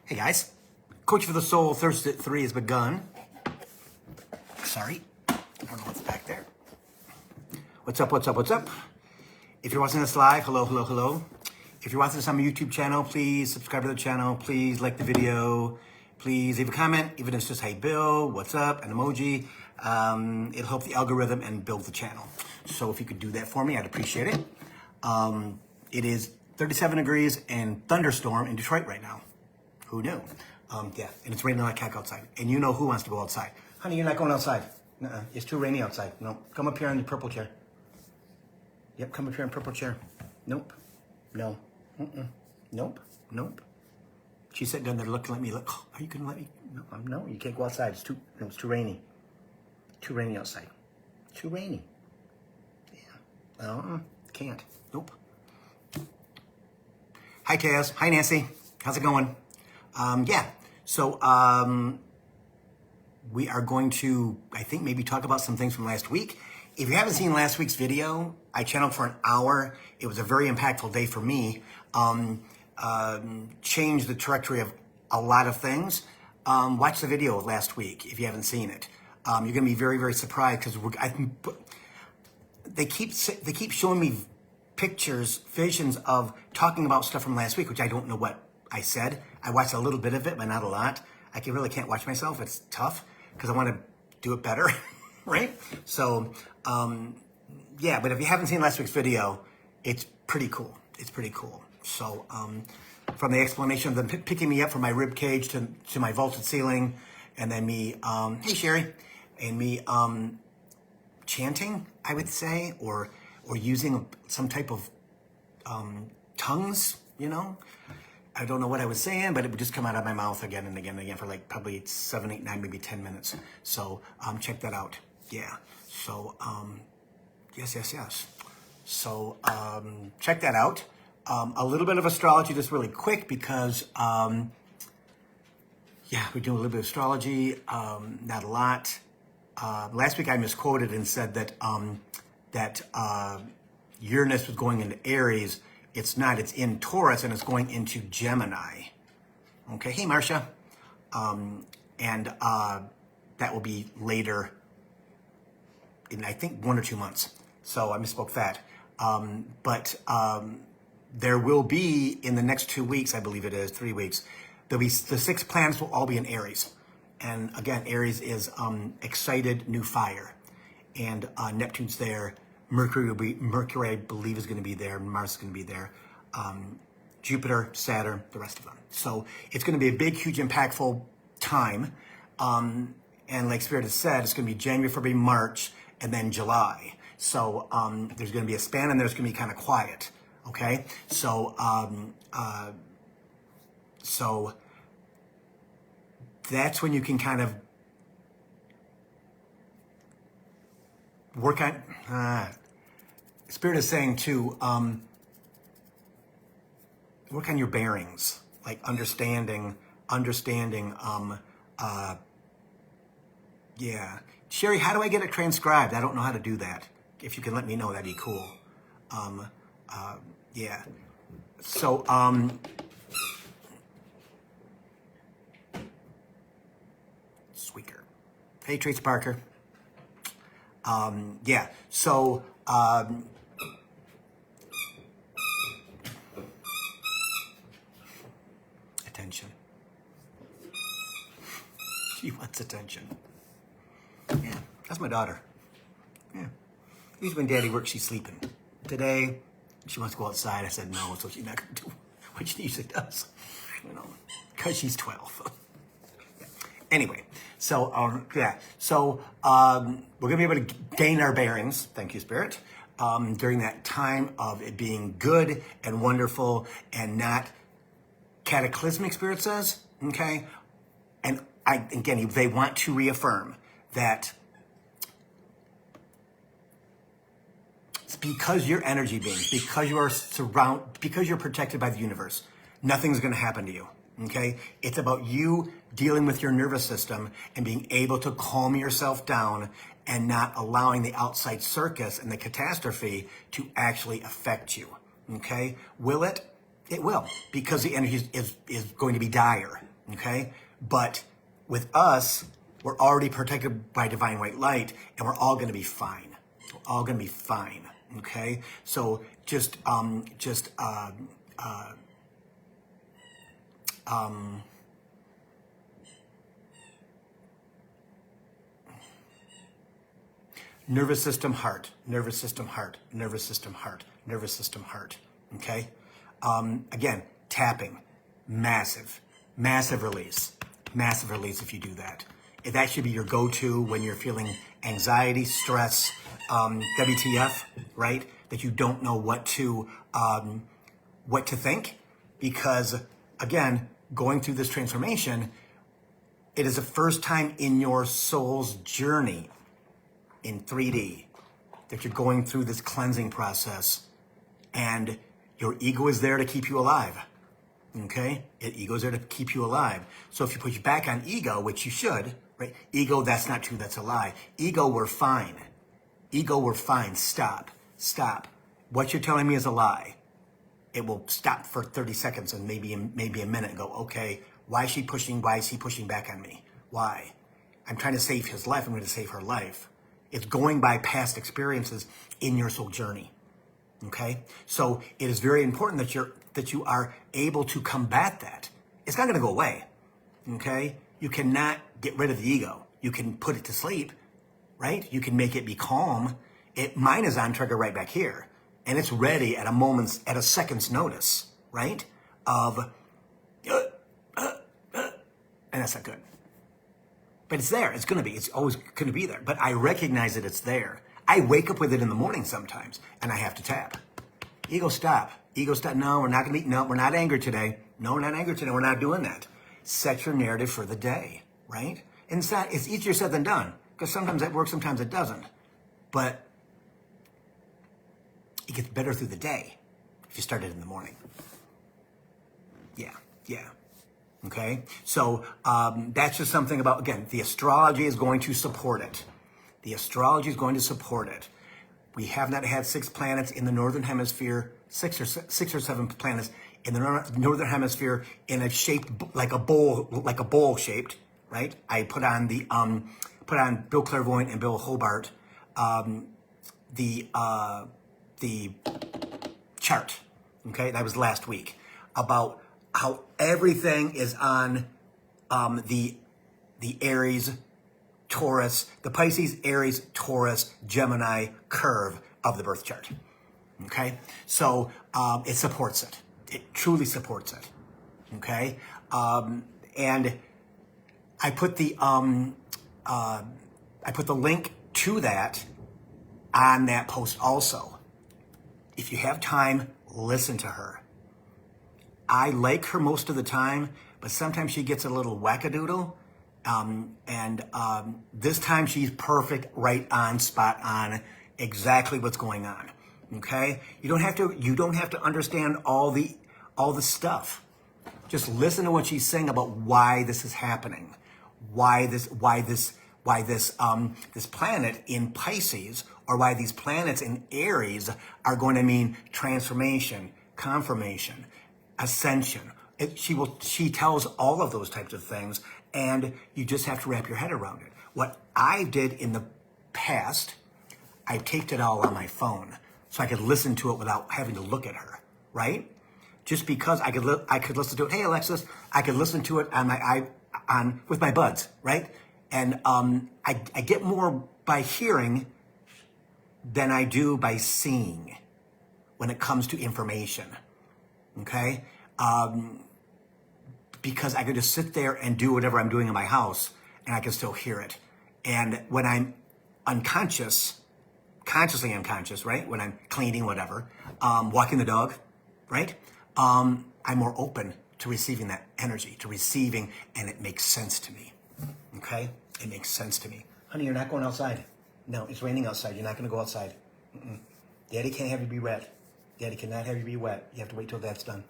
Hey guys, Coach for the Soul Thursday at 3 has begun. Sorry, I don't know what's back there. What's up, what's up, what's up? If you're watching this live, hello, hello, hello. If you're watching this on my YouTube channel, please subscribe to the channel. Please like the video. Please leave a comment, even if it's just, hey Bill, what's up, an emoji. It'll help the algorithm and build the channel. So if you could do that for me, I'd appreciate it. It is 37 degrees and thunderstorm in Detroit right now. Who knew? Yeah, and it's raining like heck outside. And you know who wants to go outside. Honey, you're not going outside. Nuh-uh. It's too rainy outside. No, come up here on the purple chair. Yep, come up here on purple chair. Nope. No. Nope. Nope. She sat down there looking at me like, oh, are you going to let me? No, you can't go outside. It's too rainy. Too rainy outside. Too rainy. Yeah. Can't. Nope. Hi, Taz. Hi, Nancy. How's it going? We are going to, I think, maybe talk about some things from last week. If you haven't seen last week's video, I channeled for an hour. It was a very impactful day for me. Changed the trajectory of a lot of things. Watch the video of last week if you haven't seen it. You're going to be very, very surprised because they keep showing me pictures, visions of talking about stuff from last week, which I don't know what I said. I watched a little bit of it, but not a lot. I really can't watch myself. It's tough because I want to do it better, right? So, but if you haven't seen last week's video, it's pretty cool. It's pretty cool. So, from the explanation of them picking me up from my rib cage to my vaulted ceiling, and then me, hey Sherry, and me chanting, I would say, or using some type of tongues, you know. I don't know what I was saying, but it would just come out of my mouth again and again and again for like probably 7, 8, 9, maybe 10 minutes. So check that out. Yeah. So yes. So check that out. A little bit of astrology, just really quick, because we're doing a little bit of astrology. Not a lot. Last week I misquoted and said that Uranus was going into Aries. It's not. It's in Taurus, and it's going into Gemini. Okay. Hey, Marcia. That will be later in, I think, 1 or 2 months. So I misspoke that. There will be, in the next 2 weeks, I believe it is, 3 weeks, there'll be the 6 planets will all be in Aries. And again, Aries is excited, new fire. And Neptune's there. Mercury, I believe, is going to be there. Mars is going to be there. Jupiter, Saturn, the rest of them. So it's going to be a big, huge, impactful time. And like Spirit has said, it's going to be January, February, March, and then July. So there's going to be a span, and there's going to be kind of quiet. Okay? So that's when you can kind of work on, Spirit is saying too, work on your bearings, like understanding, Sherry, how do I get it transcribed? I don't know how to do that. If you can let me know, that'd be cool. So, Squeaker. Hey, Trace Parker. Attention. She wants attention. Yeah, that's my daughter. Yeah. Usually when Daddy works, she's sleeping. Today, she wants to go outside. I said no, so she's not going to do what she usually does. You know, because she's 12. Anyway, so we're gonna be able to gain our bearings. Thank you, Spirit. During that time of it being good and wonderful and not cataclysmic, Spirit says. Okay, and they want to reaffirm that it's because you're energy beings, because you are because you're protected by the universe, nothing's gonna happen to you. Okay, it's about you dealing with your nervous system and being able to calm yourself down and not allowing the outside circus and the catastrophe to actually affect you. Okay, will it? It will, because the energy is going to be dire. okay? But with us, we're already protected by divine white light, and we're all going to be fine. We're all going to be fine, okay? So just nervous system, heart, nervous system, heart, nervous system, heart, nervous system, heart, okay? Again, tapping, massive release if you do that. That should be your go-to when you're feeling anxiety, stress, WTF, right? That you don't know what to think, because again, going through this transformation, it is the first time in your soul's journey in 3D that you're going through this cleansing process, and your ego is there to keep you alive. Okay? Ego's there to keep you alive. So if you push back on ego, which you should, right? Ego, that's not true, that's a lie. Ego, we're fine. Ego, we're fine. Stop. What you're telling me is a lie. It will stop for 30 seconds and maybe a minute and go, okay, why is he pushing back on me? Why? I'm trying to save his life. I'm going to save her life. It's going by past experiences in your soul journey. Okay? So it is very important that you are able to combat that. It's not going to go away. Okay? You cannot get rid of the ego. You can put it to sleep, right? You can make it be calm. Mine is on trigger right back here. And it's ready at a second's notice, right? And that's not good. But it's there. It's always going to be there. But I recognize that it's there. I wake up with it in the morning sometimes, and I have to tap. Ego, stop. Ego, stop. No, we're not angry today. No, we're not angry today. We're not doing that. Set your narrative for the day, right? And it's easier said than done, because sometimes that works, sometimes it doesn't. But it gets better through the day if you start it in the morning. Yeah. Okay? So that's just something about, again, the astrology is going to support it. The astrology is going to support it. We have not had 6 planets in the northern hemisphere, 6 or 7 planets in the northern hemisphere in a shape like a bowl shaped, right? I put on Bill Clairvoyant and Bill Hobart the chart. Okay, that was last week, about how everything is on the Aries, Taurus, the Pisces, Aries, Taurus, Gemini curve of the birth chart. Okay, so it supports it. It truly supports it. Okay, and I put the link to that on that post also. If you have time, listen to her. I like her most of the time, but sometimes she gets a little wackadoodle. This time she's perfect, right on, spot on, exactly what's going on. Okay? You don't have to understand all the stuff. Just listen to what she's saying about why this is happening. Why this planet in Pisces, or why these planets in Aries are going to mean transformation, confirmation, ascension. She tells all of those types of things, and you just have to wrap your head around it. What I did in the past, I taped it all on my phone so I could listen to it without having to look at her, right? Just because I could listen to it. Hey Alexis, I could listen to it with my buds, right? And I get more by hearing than I do by seeing when it comes to information. Okay? Because I could just sit there and do whatever I'm doing in my house, and I can still hear it. And when I'm consciously unconscious, right? When I'm cleaning, whatever, walking the dog, right? I'm more open to receiving that energy, and it makes sense to me. Okay? It makes sense to me. Honey, you're not going outside. No, it's raining outside. You're not going to go outside. Daddy can't have you be wet. Daddy cannot have you be wet. You have to wait till that's done.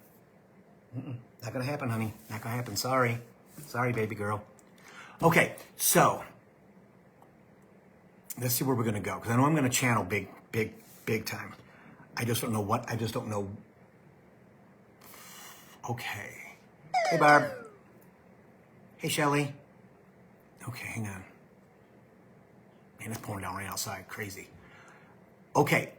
Not going to happen, honey. Not going to happen. Sorry. Sorry, baby girl. Okay, so let's see where we're going to go, because I know I'm going to channel big time. I just don't know what. I just don't know. Okay. Hey, Barb. Hey, Shelly. Okay, hang on. Man, it's pouring down right outside. Crazy. Okay.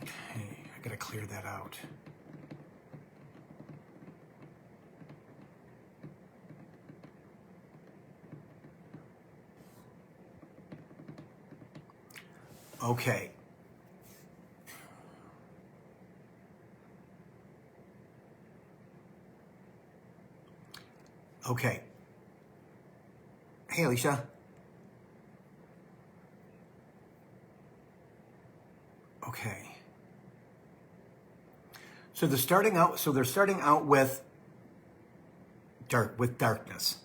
Okay, I gotta clear that out. Okay. Okay. Hey, Alicia. Okay. So they're starting out. So they're starting out with darkness.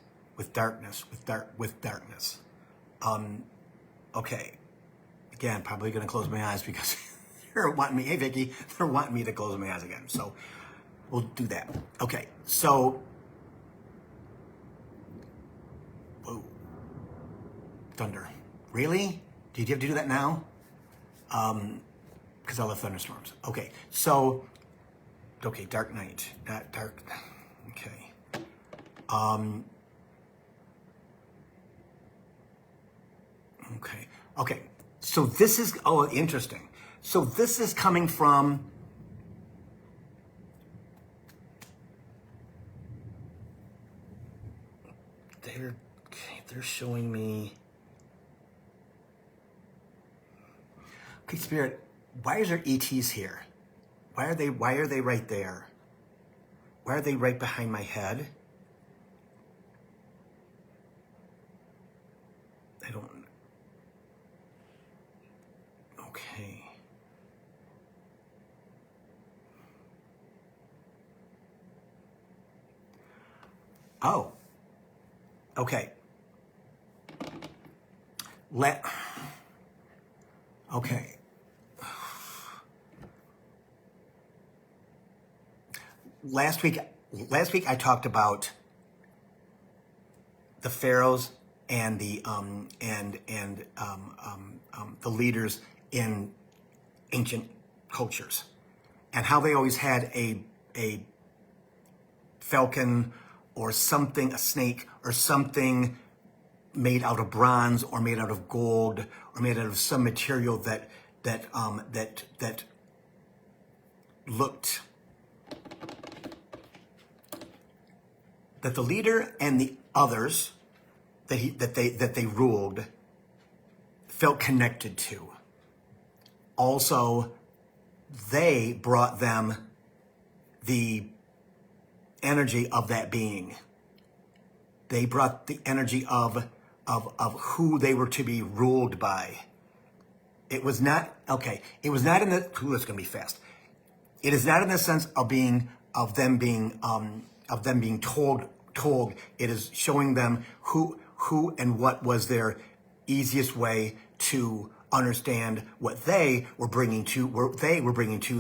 Okay. Again, probably going to close my eyes because they're wanting me. Hey, Vicky, they're wanting me to close my eyes again. So we'll do that. Okay. So. Whoa. Thunder. Really? Did you have to do that now? Because I love thunderstorms. Okay. So. Okay. Dark night. Dark. Okay. Okay. Okay. So this is, oh, interesting. So this is coming from they're showing me. Okay, Spirit, why is there ETs here? Why are they right there? Why are they right behind my head? I don't. Okay. Oh. Okay. Okay. Last week I talked about the pharaohs and the the leaders in ancient cultures, and how they always had a falcon or something, a snake or something made out of bronze or made out of gold or made out of some material that looked, that the leader and the others that they ruled felt connected to. Also, they brought them the energy of that being. They brought the energy of who they were to be ruled by. It was not, okay, it was not in the, ooh, it's gonna be fast. It is not in the sense of them being told. It is showing them who and what was their easiest way to understand what they were bringing to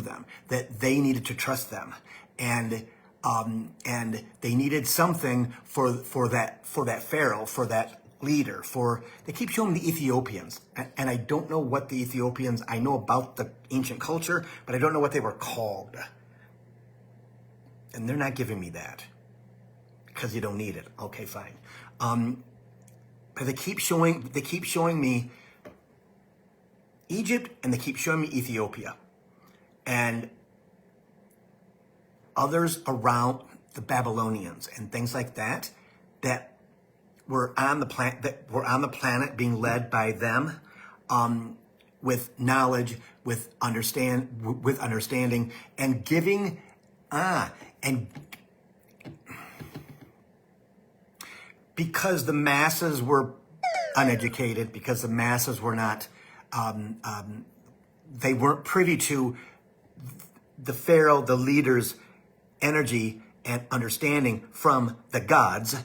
them, that they needed to trust them, and they needed something for that pharaoh, for that leader. They keep showing the Ethiopians, and I don't know what the Ethiopians. I know about the ancient culture, but I don't know what they were called, and they're not giving me that because you don't need it. Okay, fine. But they keep showing me Egypt, and they keep showing me Ethiopia, and others around the Babylonians and things like that were on the planet being led by them, with knowledge, with understanding, and giving, and because the masses were uneducated, because the masses were not, they weren't privy to the pharaoh, the leaders' energy and understanding from the gods,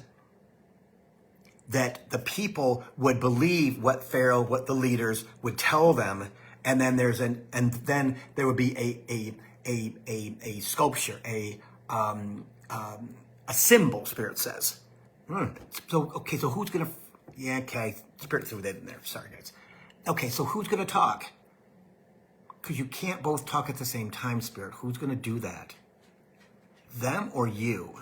that the people would believe what the leaders would tell them, and then then there would be a sculpture, a symbol. Spirit says. So okay, so who's gonna? Yeah, okay. Spirit threw that in there. Sorry, guys. Okay, so who's gonna talk? Because you can't both talk at the same time, Spirit. Who's going to do that? Them or you?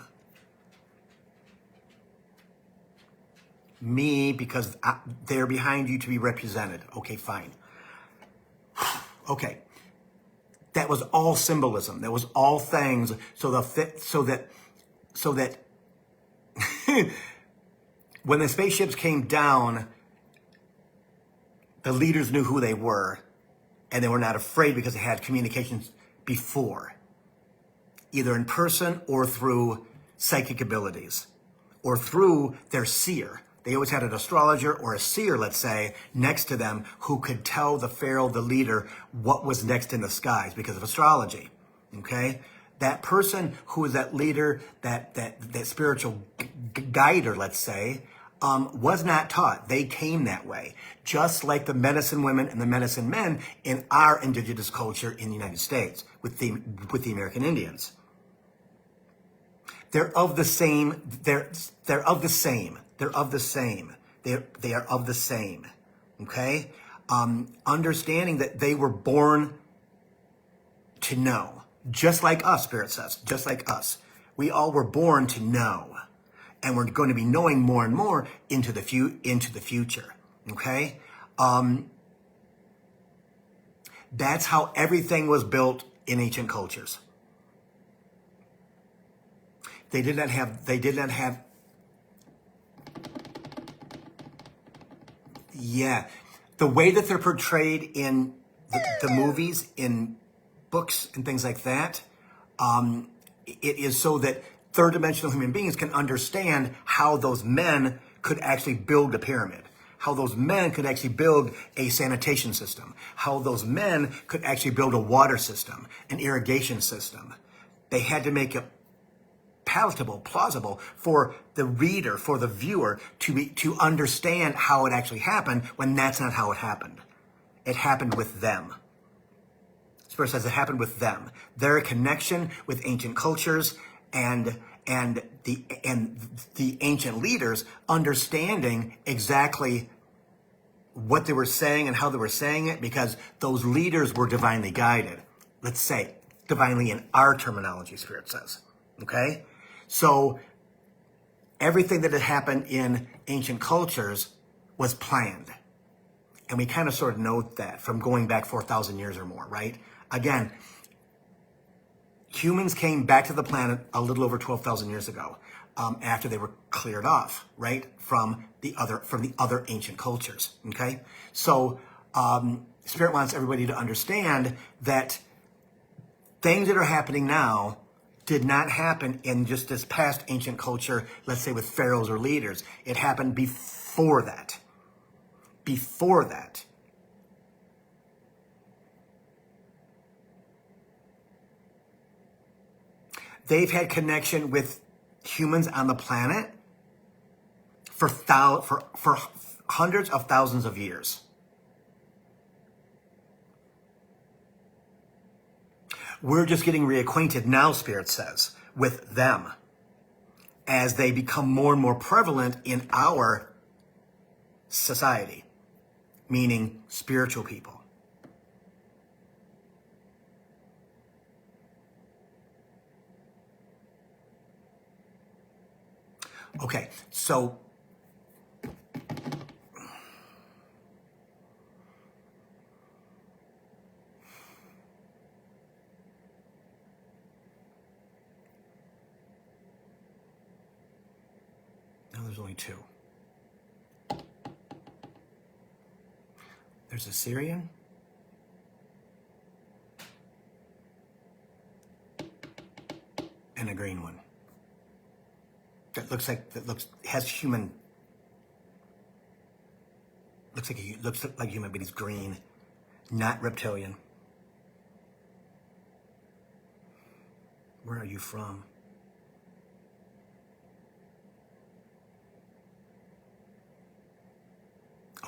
Me, because they're behind you to be represented. Okay, fine. Okay. That was all symbolism. That was all things so that when the spaceships came down, the leaders knew who they were, and they were not afraid because they had communications before, either in person or through psychic abilities, or through their seer. They always had an astrologer or a seer, let's say, next to them who could tell the pharaoh, the leader, what was next in the skies because of astrology, okay? That person who was that leader, that spiritual guider, let's say, was not taught. They came that way, just like the medicine women and the medicine men in our indigenous culture in the United States with the American Indians. They're of the same. They're of the same. They're of the same. They are of the same. Okay, understanding that they were born to know, just like us. Spirit says, just like us. We all were born to know. And we're going to be knowing more and more into the future, okay? That's how everything was built in ancient cultures. They did not have, yeah. The way that they're portrayed in the movies, in books and things like that, it is so that third dimensional human beings can understand how those men could actually build a pyramid, how those men could actually build a sanitation system, how those men could actually build a water system, an irrigation system. They had to make it palatable, plausible for the reader, for the viewer to understand how it actually happened when that's not how it happened. It happened with them. Spirit says it happened with them. Their connection with ancient cultures and the ancient leaders understanding exactly what they were saying and how they were saying it, because those leaders were divinely guided. Let's say divinely in our terminology, Spirit says. Okay? So everything that had happened in ancient cultures was planned. And we kind of sort of know that from going back 4,000 years or more, right? Again, humans came back to the planet a little over 12,000 years ago, after they were cleared off, right, from the other ancient cultures. Okay, so Spirit wants everybody to understand that things that are happening now did not happen in just this past ancient culture. Let's say with pharaohs or leaders, it happened before that. Before that. They've had connection with humans on the planet for hundreds of thousands of years. We're just getting reacquainted now, Spirit says, with them as they become more and more prevalent in our society, meaning spiritual people. Okay, so now there's only two. There's a Syrian and a green one. Has human. Looks like human, but he's green, not reptilian. Where are you from?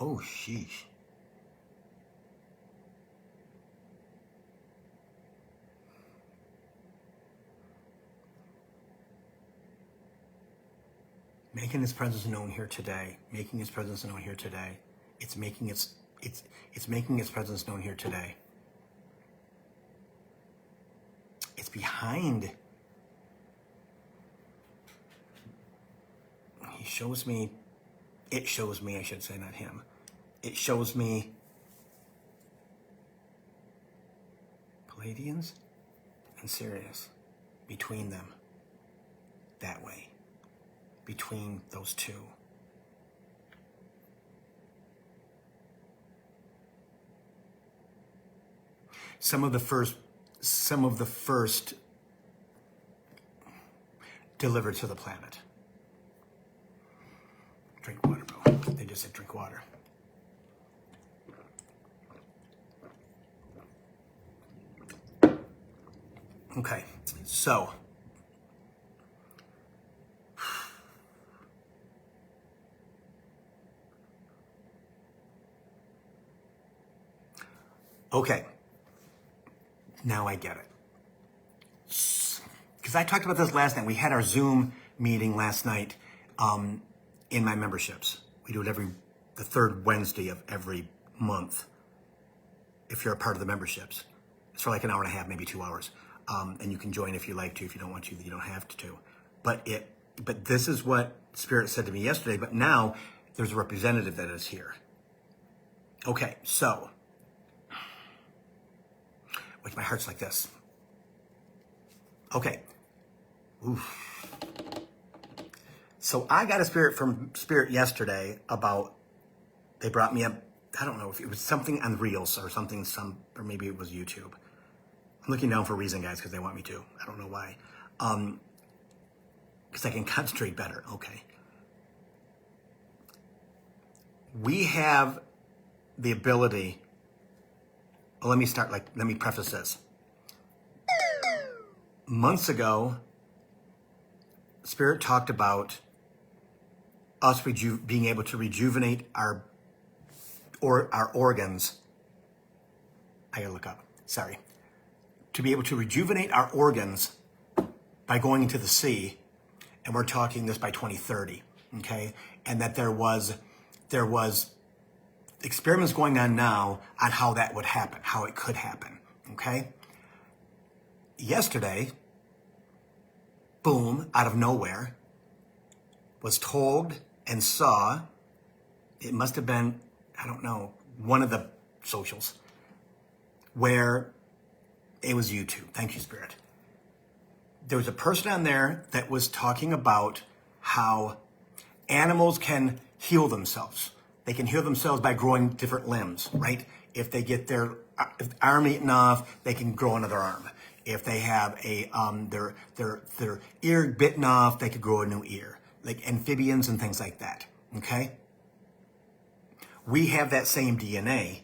Oh, sheesh. Making his presence known here today. Making his presence known here today. It's making its presence known here today. It's behind. He shows me, it shows me, I should say, not him. It shows me Palladians and Sirius between them, that way, between those two. Some of the first delivered to the planet. Drink water, bro. They just said drink water. Okay, so okay, now I get it. Because I talked about this last night. We had our Zoom meeting last night in my memberships. We do it the third Wednesday of every month. If you're a part of the memberships, it's for like an hour and a half, maybe 2 hours. And you can join if you like to. If you don't want to, you don't have to. But this is what Spirit said to me yesterday. But now there's a representative that is here. Okay, so, which my heart's like this. Okay. Oof. So I got a from Spirit yesterday about, they brought me up, I don't know if it was something on Reels or something, or maybe it was YouTube. I'm looking down for a reason, guys, because they want me to. I don't know why. Because I can concentrate better. Okay. We have the ability. Well, let me preface this. Months ago, Spirit talked about us being able to rejuvenate our organs. I gotta look up. Sorry. To be able to rejuvenate our organs by going into the sea, and we're talking this by 2030, okay? And that there was experiments going on now on how that would happen, how it could happen, okay? Yesterday, boom, out of nowhere, was told and saw, it must have been, I don't know, one of the socials, where it was YouTube. Thank you, Spirit. There was a person on there that was talking about how animals can heal themselves. They can heal themselves by growing different limbs, right? If they get their arm eaten off, they can grow another arm. If they have their ear bitten off, they could grow a new ear, like amphibians and things like that. Okay. We have that same DNA.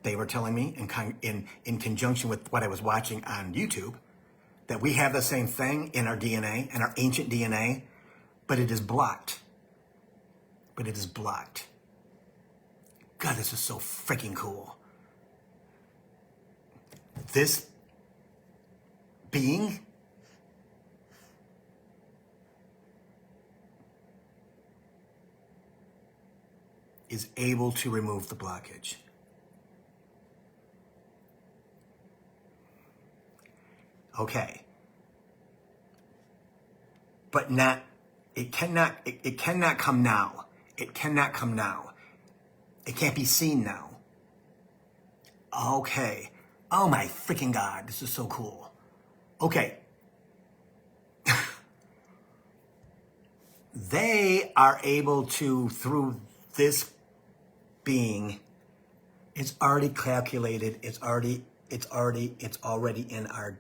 They were telling me in conjunction with what I was watching on YouTube, that we have the same thing in our DNA, in our ancient DNA, but it is blocked. But it is blocked. God, this is so freaking cool. This being is able to remove the blockage. Okay. But it cannot come now. It cannot come now. It can't be seen now. Okay. Oh my freaking God, this is so cool. Okay. They are able to, through this being, it's already calculated, it's already in our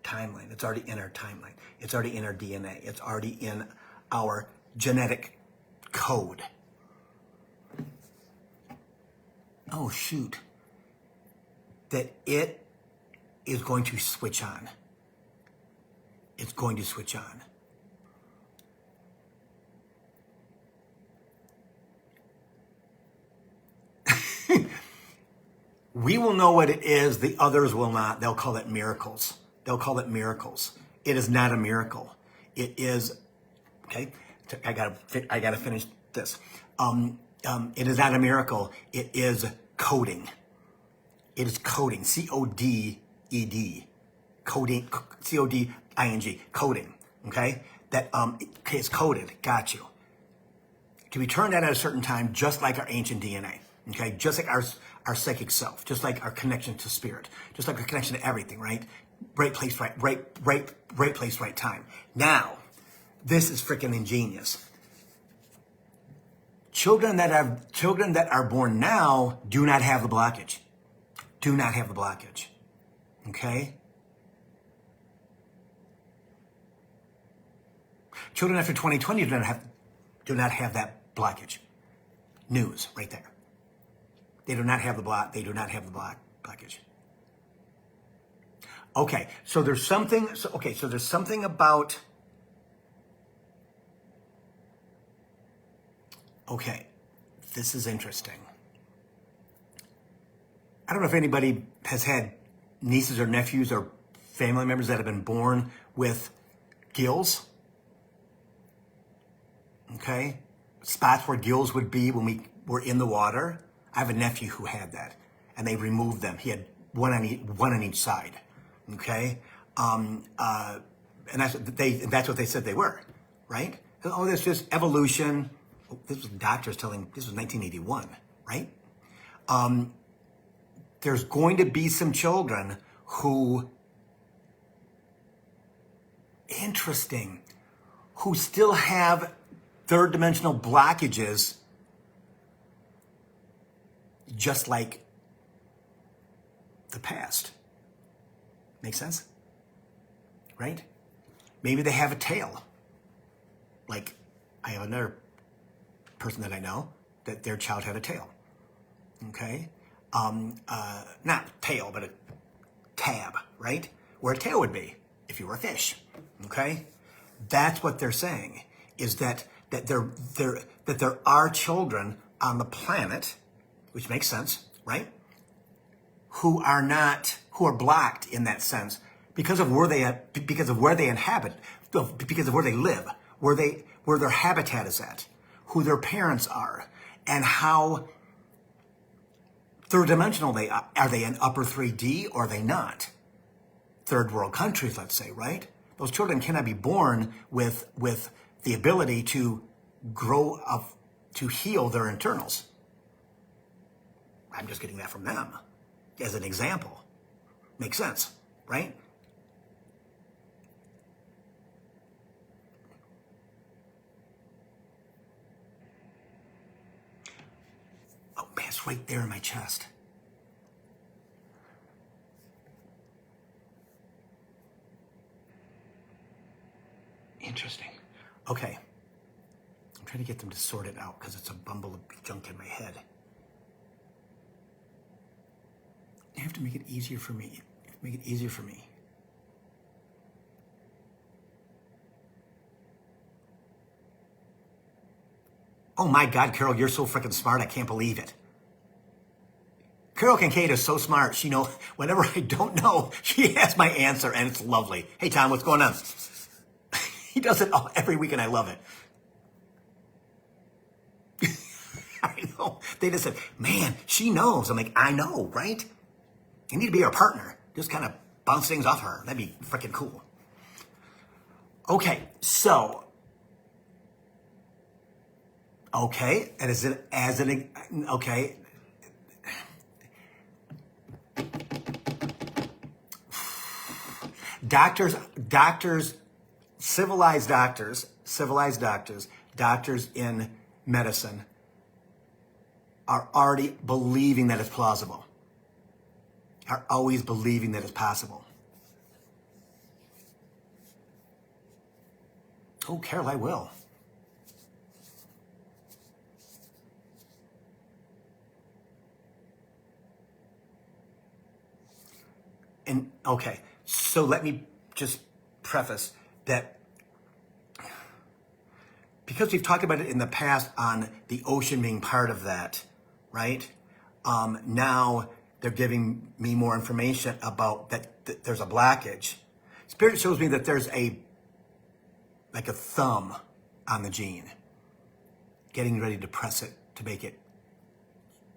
timeline. It's already in our timeline. It's already in our DNA. It's already in our genetic code. Oh, shoot. That it is going to switch on. It's going to switch on. We will know what it is. The others will not. They'll call it miracles. They'll call it miracles. It is not a miracle. It is, okay, I gotta finish this. It is not a miracle. It is coding. It is coding, C-O-D-E-D. coding, C-O-D-I-N-G, coding, okay? That okay, it's coded, got you. To be turned on at a certain time, just like our ancient DNA, okay? Just like our psychic self, just like our connection to spirit, just like our connection to everything, right? Right place, right place, right time. Now, this is freaking ingenious. Children that are born now do not have the blockage. Do not have the blockage. Okay? Children after 2020 do not have that blockage. News right there. They do not have the blockage. Okay, so there's something about. Okay, this is interesting. I don't know if anybody has had nieces or nephews or family members that have been born with gills. Okay, spots where gills would be when we were in the water. I have a nephew who had that, and they removed them. He had one on each side. Okay, and that's what they said they were, right? Oh, that's just evolution. This was doctors telling. This was 1981, right? There's going to be some children who, interesting, who still have third dimensional blockages, just like the past. Make sense? Right? Maybe they have a tail. Like, I have another person that I know that their child had a tail. Okay? Not tail, but a tab, right? Where a tail would be if you were a fish. Okay? That's what they're saying, is that there are children on the planet, which makes sense, right? Who are blocked in that sense because of where they inhabit, because of where they live, where their habitat is at, who their parents are, and how third dimensional they are. Are they in upper 3D or are they not? Third world countries, let's say, right? Those children cannot be born with the ability to grow up, to heal their internals. I'm just getting that from them as an example. Makes sense, right? Oh, man, it's right there in my chest. Interesting. Okay. I'm trying to get them to sort it out because it's a bumble of junk in my head. You have to make it easier for me. You have to make it easier for me. Oh my God, Carol, you're so freaking smart. I can't believe it. Carol Kincaid is so smart. She knows whenever I don't know, she has my answer, and it's lovely. Hey, Tom, what's going on? He does it every week, and I love it. I know. They just said, man, she knows. I'm like, I know, right? You need to be her partner. Just kind of bounce things off her. That'd be freaking cool. Okay, so. Okay, and is it as an, okay. Doctors, civilized doctors in medicine are already believing that it's plausible, are always believing that it's possible. Oh, Carol, I will. And okay, so let me just preface that because we've talked about it in the past on the ocean being part of that, right? Now they're giving me more information about that there's a blockage. Spirit shows me that there's like a thumb on the gene, getting ready to press it to make it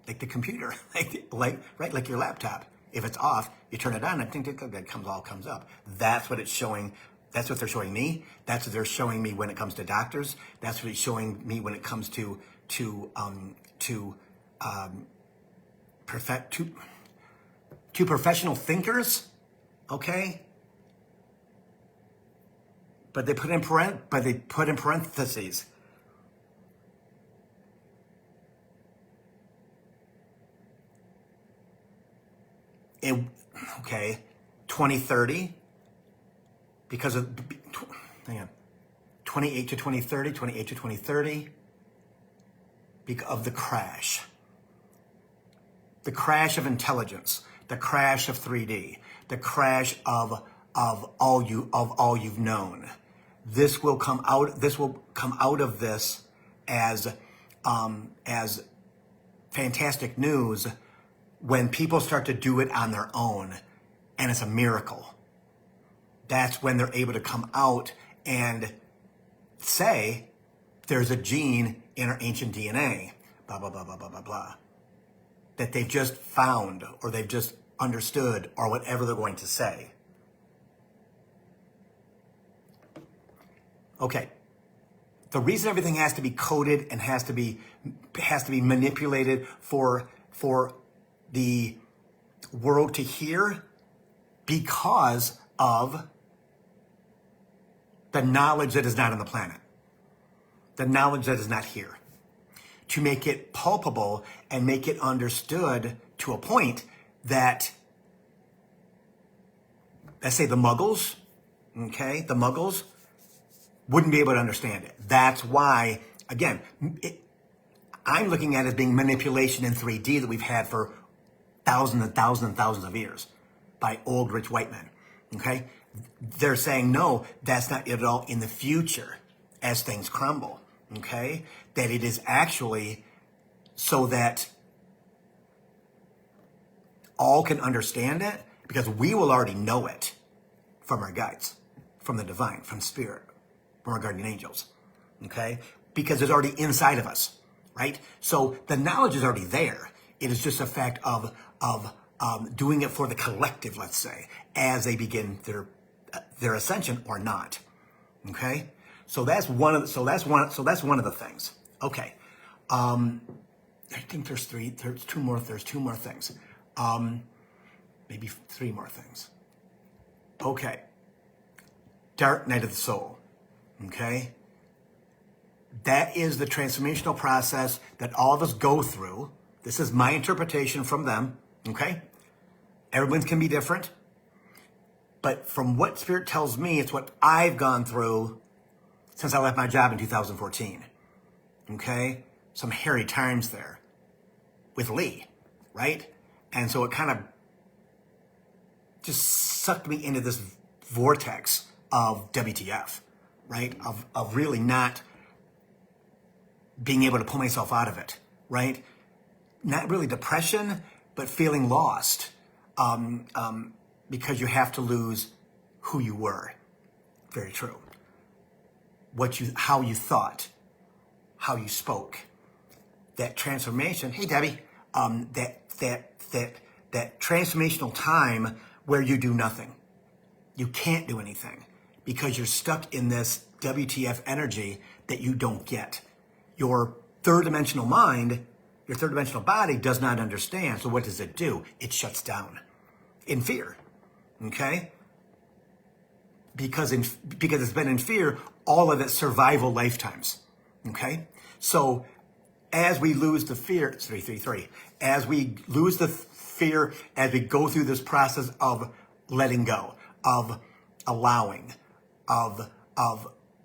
like the computer, like your laptop. If it's off, you turn it on and it comes up. That's what it's showing. That's what they're showing me. That's what they're showing me when it comes to doctors. That's what it's showing me when it comes to professional thinkers. Okay. But they put in parentheses. Okay, 2030, because of, hang on, 28 to 2030, because of the crash of intelligence, the crash of 3D, the crash of all you've known. This will come out of this as fantastic news when people start to do it on their own, and it's a miracle. That's when they're able to come out and say, there's a gene in our ancient DNA, blah, blah, blah, blah, blah, blah, blah, that they've just found or they've just understood or whatever they're going to say. Okay. The reason everything has to be coded and has to be manipulated for the world to hear, because of the knowledge that is not on the planet, the knowledge that is not here, to make it palpable and make it understood to a point that, let's say the Muggles, okay, the Muggles wouldn't be able to understand it. That's why, again, I'm looking at it as being manipulation in 3D that we've had for thousands and thousands and thousands of years by old rich white men, okay? They're saying, no, that's not it at all in the future as things crumble, okay? That it is actually so that all can understand it, because we will already know it from our guides, from the divine, from spirit, from our guardian angels, okay? Because it's already inside of us, right? So the knowledge is already there. It is just a fact of doing it for the collective, let's say, as they begin their ascension or not. Okay, so that's one of the things. Okay, I think there's two more things. Maybe three more things. Okay, dark night of the soul. Okay, that is the transformational process that all of us go through. This is my interpretation from them, okay? Everyone's can be different. But from what Spirit tells me, it's what I've gone through since I left my job in 2014, okay? Some hairy times there with Lee, right? And so it kind of just sucked me into this vortex of WTF, right? Of really not being able to pull myself out of it, right? Not really depression, but feeling lost, because you have to lose who you were. Very true. How you thought, how you spoke. That transformation. Hey, Debbie. That transformational time where you do nothing. You can't do anything because you're stuck in this WTF energy that you don't get. Your third dimensional mind, your third dimensional body does not understand. So what does it do? It shuts down in fear. Okay? Because it's been in fear all of its survival lifetimes. Okay? So as we lose the fear, it's 333. As we lose the fear, as we go through this process of letting go, of allowing, of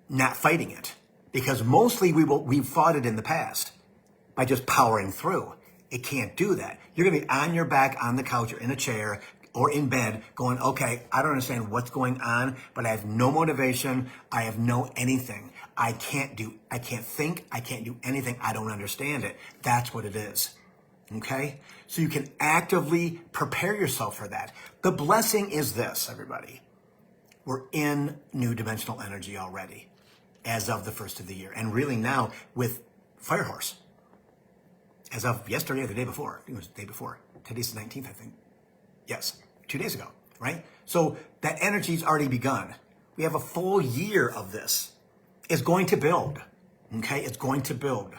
not fighting it. Because mostly we've fought it in the past by just powering through. It can't do that. You're going to be on your back on the couch or in a chair or in bed going, okay, I don't understand what's going on, but I have no motivation. I have no anything. I can't think. I can't do anything. I don't understand it. That's what it is. Okay? So you can actively prepare yourself for that. The blessing is this, everybody. We're in new dimensional energy already as of the first of the year. And really now with Firehorse. As of yesterday or the day before. I think it was the day before. Today's the 19th, I think. Yes, 2 days ago, right? So that energy's already begun. We have a full year of this. It's going to build, okay? It's going to build.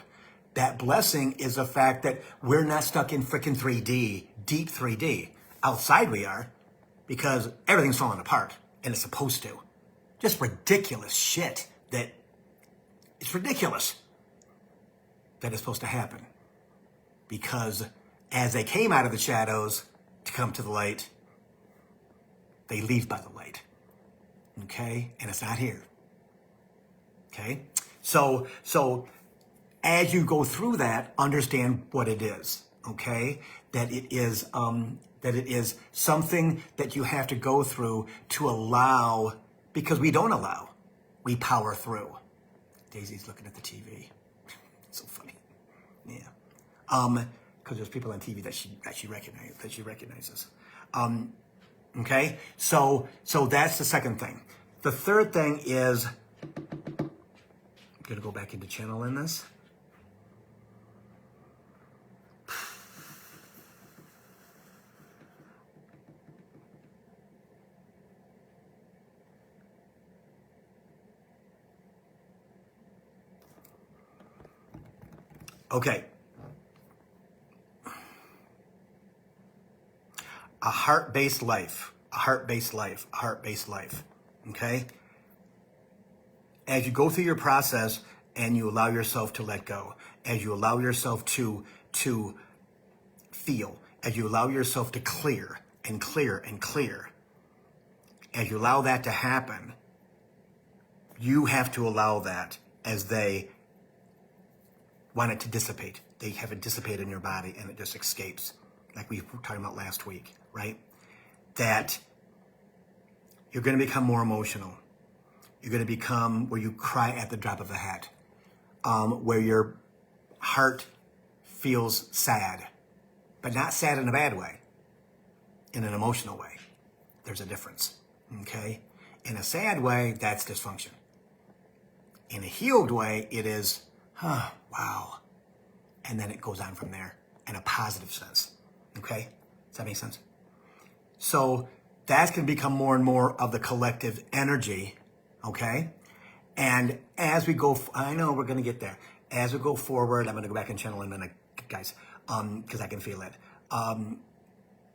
That blessing is the fact that we're not stuck in freaking 3D, deep 3D. Outside we are, because everything's falling apart, and it's supposed to. Just ridiculous shit that, it's ridiculous that it's supposed to happen. Because as they came out of the shadows to come to the light, they leave by the light, okay? And it's not here, okay? So as you go through that, understand what it is, okay? That it is something that you have to go through to allow, because we don't allow, we power through. Daisy's looking at the TV. So funny, yeah. Because there's people on TV that she recognizes. Okay, so that's the second thing. The third thing is, I'm gonna go back into channel in this. Okay. A heart-based life, okay? As you go through your process and you allow yourself to let go, as you allow yourself to feel, as you allow yourself to clear and clear and clear, as you allow that to happen, you have to allow that as they want it to dissipate. They have it dissipate in your body and it just escapes, like we were talking about last week, right? That you're going to become more emotional. You're going to become where you cry at the drop of a hat, where your heart feels sad, but not sad in a bad way, in an emotional way. There's a difference, okay? In a sad way, that's dysfunction. In a healed way, it is, wow. And then it goes on from there in a positive sense, okay? Does that make sense? So that's going to become more and more of the collective energy, okay? And as we go, I know we're going to get there. As we go forward, I'm going to go back and channel in a minute, guys, because I can feel it. And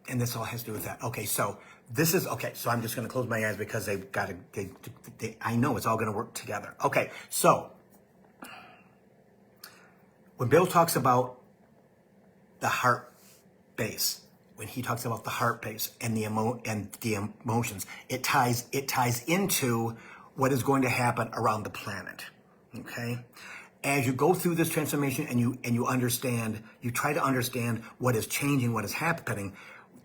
this all has to do with that. Okay, so this is, okay, so I'm just going to close my eyes because they've got to, I know it's all going to work together. Okay, so when Bill talks about the heart base, when he talks about the heart base and the emotions, it ties into what is going to happen around the planet. Okay, as you go through this transformation and you understand, you try to understand what is changing, what is happening.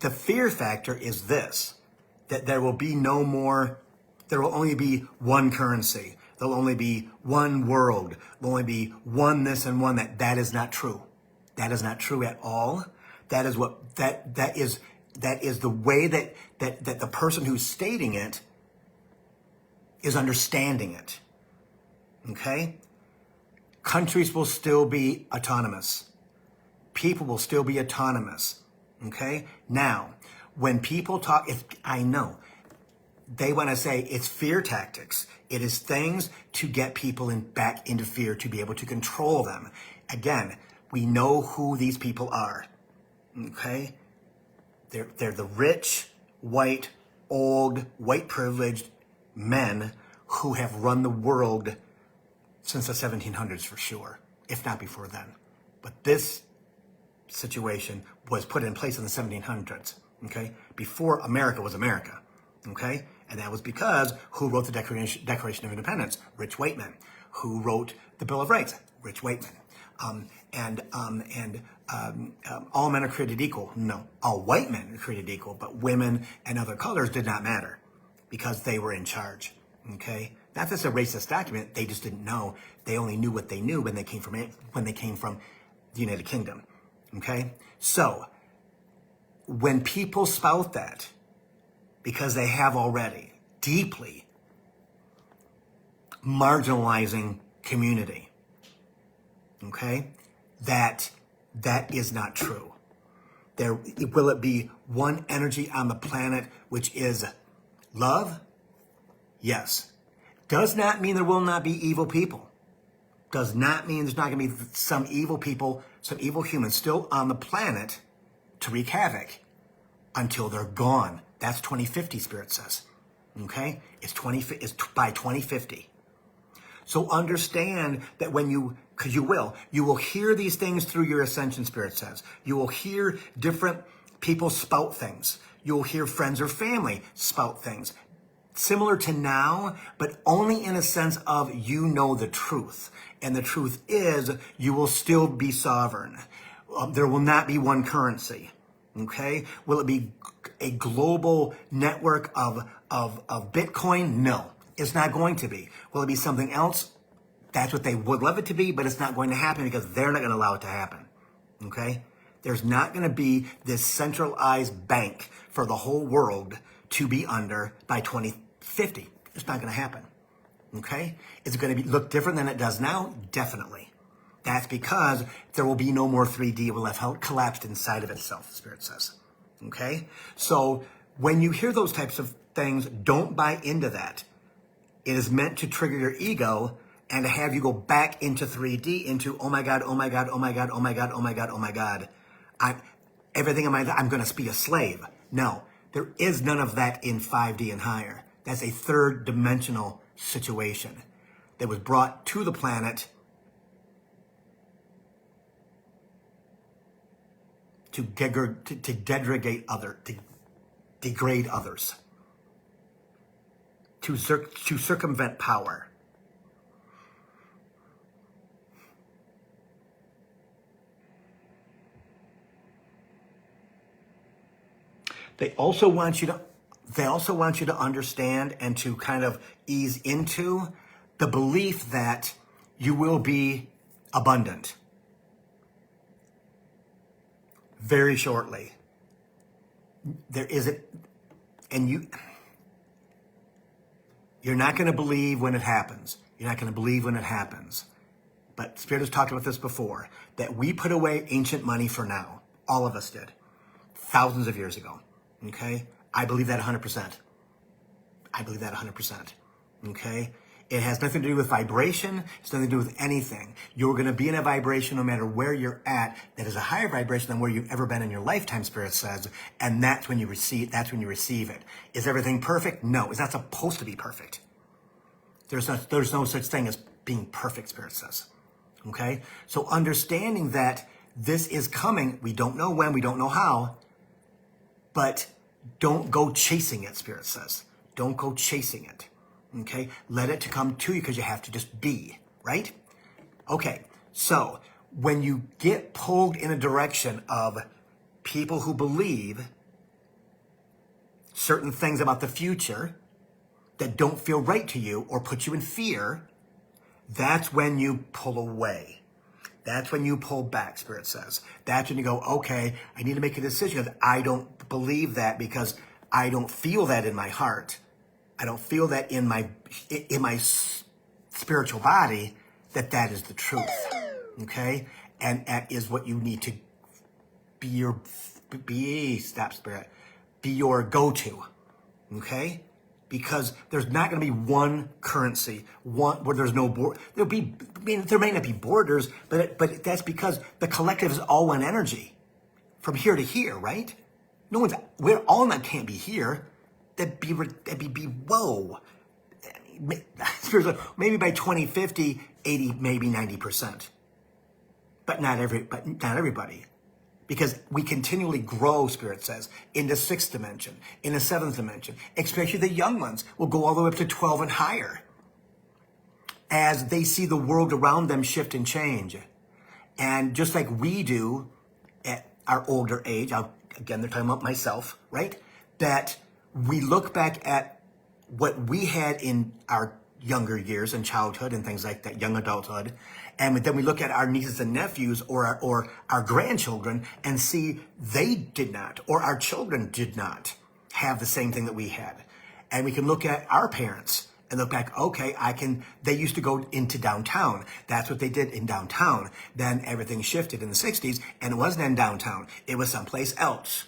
The fear factor is this: that there will be no more. There will only be one currency. There'll only be one world. There'll only be one this and one that. That is not true. That is not true at all. That is what that is the way that the person who's stating it is understanding it. Okay? Countries will still be autonomous. People will still be autonomous. Okay? Now, when people talk, I know they want to say it's fear tactics. It is things to get people back into fear, to be able to control them. Again, we know who these people are. Okay? They're the rich, white, old, white privileged men who have run the world since the 1700s for sure, if not before then. But this situation was put in place in the 1700s, okay? Before America was America, okay? And that was because who wrote the Declaration of Independence? Rich white men. Who wrote the Bill of Rights? Rich white men. All men are created equal. No, all white men are created equal, but women and other colors did not matter because they were in charge, okay? Not that it's a racist document, they just didn't know. They only knew what they knew when they came from the United Kingdom, okay? So, when people spout that, because they have already deeply marginalizing community, okay? That is not true. Will it be one energy on the planet, which is love? Yes. Does not mean there will not be evil people. Does not mean there's not going to be some evil people, some evil humans still on the planet to wreak havoc until they're gone. That's 2050, Spirit says. Okay? It's by 2050. So understand that when because you will hear these things through your ascension, Spirit says. You will hear different people spout things. You'll hear friends or family spout things. Similar to now, but only in a sense of you know the truth. And the truth is you will still be sovereign. There will not be one currency. Okay? Will it be a global network of Bitcoin? No, it's not going to be. Will it be something else? That's what they would love it to be, but it's not going to happen because they're not going to allow it to happen. Okay? There's not going to be this centralized bank for the whole world to be under by 2050. It's not going to happen. Okay? Is it going to look different than it does now? Definitely. That's because there will be no more 3D. It will have collapsed inside of itself, Spirit says. Okay? So when you hear those types of things, don't buy into that. It is meant to trigger your ego and to have you go back into 3D, into, oh my God, oh my God, oh my God, oh my God, oh my God, oh my God. Everything in my life, I'm going to be a slave. No, there is none of that in 5D and higher. That's a third dimensional situation that was brought to the planet to degrade others, to circumvent power. They also want you to understand and to kind of ease into the belief that you will be abundant very shortly. There isn't, and you're not going to believe when it happens. You're not going to believe when it happens. But Spirit has talked about this before, that we put away ancient money for now. All of us did. Thousands of years ago. Okay? I believe that 100%. I believe that 100%. Okay? It has nothing to do with vibration. It's nothing to do with anything. You're going to be in a vibration no matter where you're at that is a higher vibration than where you've ever been in your lifetime, Spirit says. And that's when you receive it. Is everything perfect? No. It's not supposed to be perfect. There's no such thing as being perfect, Spirit says. Okay? So understanding that this is coming, we don't know when, we don't know how, but don't go chasing it, Spirit says. Don't go chasing it. Okay? Let it to come to you because you have to just be, right? Okay, so when you get pulled in a direction of people who believe certain things about the future that don't feel right to you or put you in fear, that's when you pull away. That's when you pull back, Spirit says. That's when you go, okay, I need to make a decision because I don't believe that because I don't feel that in my heart. I don't feel that in my spiritual body that is the truth, okay? And that is what you need to be your go-to, okay? Because there's not going to be one currency, where there's no board. There may not be borders, but that's because the collective is all one energy, from here to here, right? We're all not can't be here. That'd be whoa. Maybe by 2050, 80, maybe 90%, but not everybody. Because we continually grow, Spirit says, into 6th dimension, in the 7th dimension. Especially the young ones will go all the way up to 12 and higher as they see the world around them shift and change. And just like we do at our older age, again, they're talking about myself, right? That we look back at what we had in our younger years and childhood and things like that, young adulthood, and then we look at our nieces and nephews or our grandchildren and see they did not, or our children did not have the same thing that we had. And we can look at our parents and look back, okay, they used to go into downtown. That's what they did in downtown. Then everything shifted in the 60s and it wasn't in downtown. It was someplace else,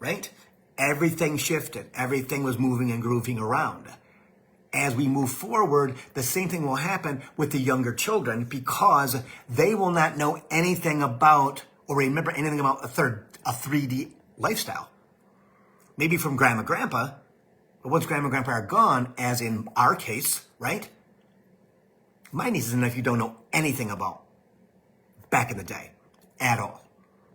right? Everything shifted. Everything was moving and grooving around. As we move forward, the same thing will happen with the younger children because they will not know anything about or remember anything about a 3D lifestyle. Maybe from grandma, grandpa, but once grandma and grandpa are gone, as in our case, right? My nieces and nephews don't know anything about back in the day at all.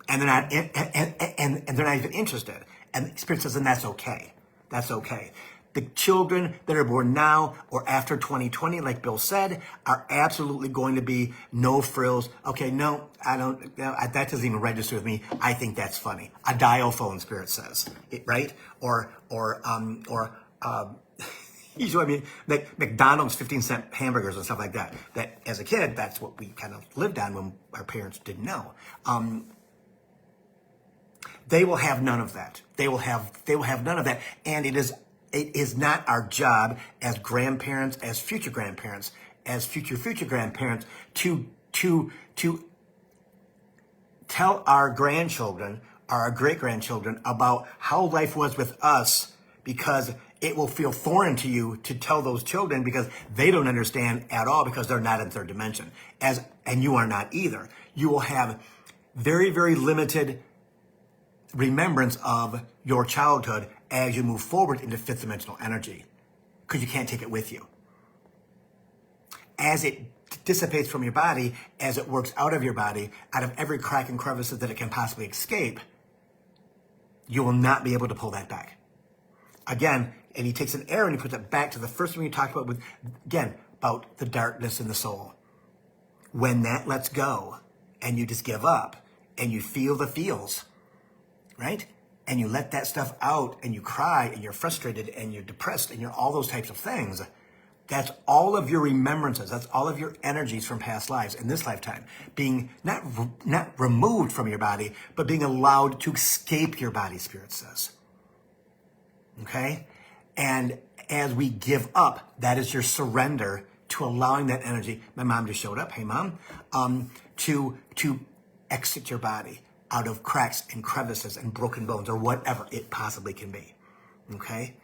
And they're not, and they're not even interested. And Spirit says, and that's okay. That's okay. The children that are born now or after 2020, like Bill said, are absolutely going to be no frills. Okay, no, I don't, no, that doesn't even register with me. I think that's funny. A dial phone, Spirit says, right? You know what I mean? Like McDonald's 15-cent hamburgers and stuff like that. That as a kid, that's what we kind of lived on when our parents didn't know. They will have none of that. They will have none of that. And it is not our job as grandparents, as future grandparents, as future grandparents to tell our grandchildren, our great-grandchildren about how life was with us, because it will feel foreign to you to tell those children because they don't understand at all because they're not in third dimension. And you are not either. You will have very, very limited remembrance of your childhood as you move forward into fifth dimensional energy because you can't take it with you. As it dissipates from your body, as it works out of your body, out of every crack and crevices that it can possibly escape, you will not be able to pull that back. Again, and he takes an arrow and he puts it back to the first thing we talked about about the darkness in the soul. When that lets go and you just give up and you feel the feels, right? And you let that stuff out and you cry and you're frustrated and you're depressed and you're all those types of things. That's all of your remembrances. That's all of your energies from past lives in this lifetime being not removed from your body, but being allowed to escape your body, Spirit says. Okay? And as we give up, that is your surrender to allowing that energy. My mom just showed up. Hey, Mom. To exit your body out of cracks and crevices and broken bones or whatever it possibly can be. Okay?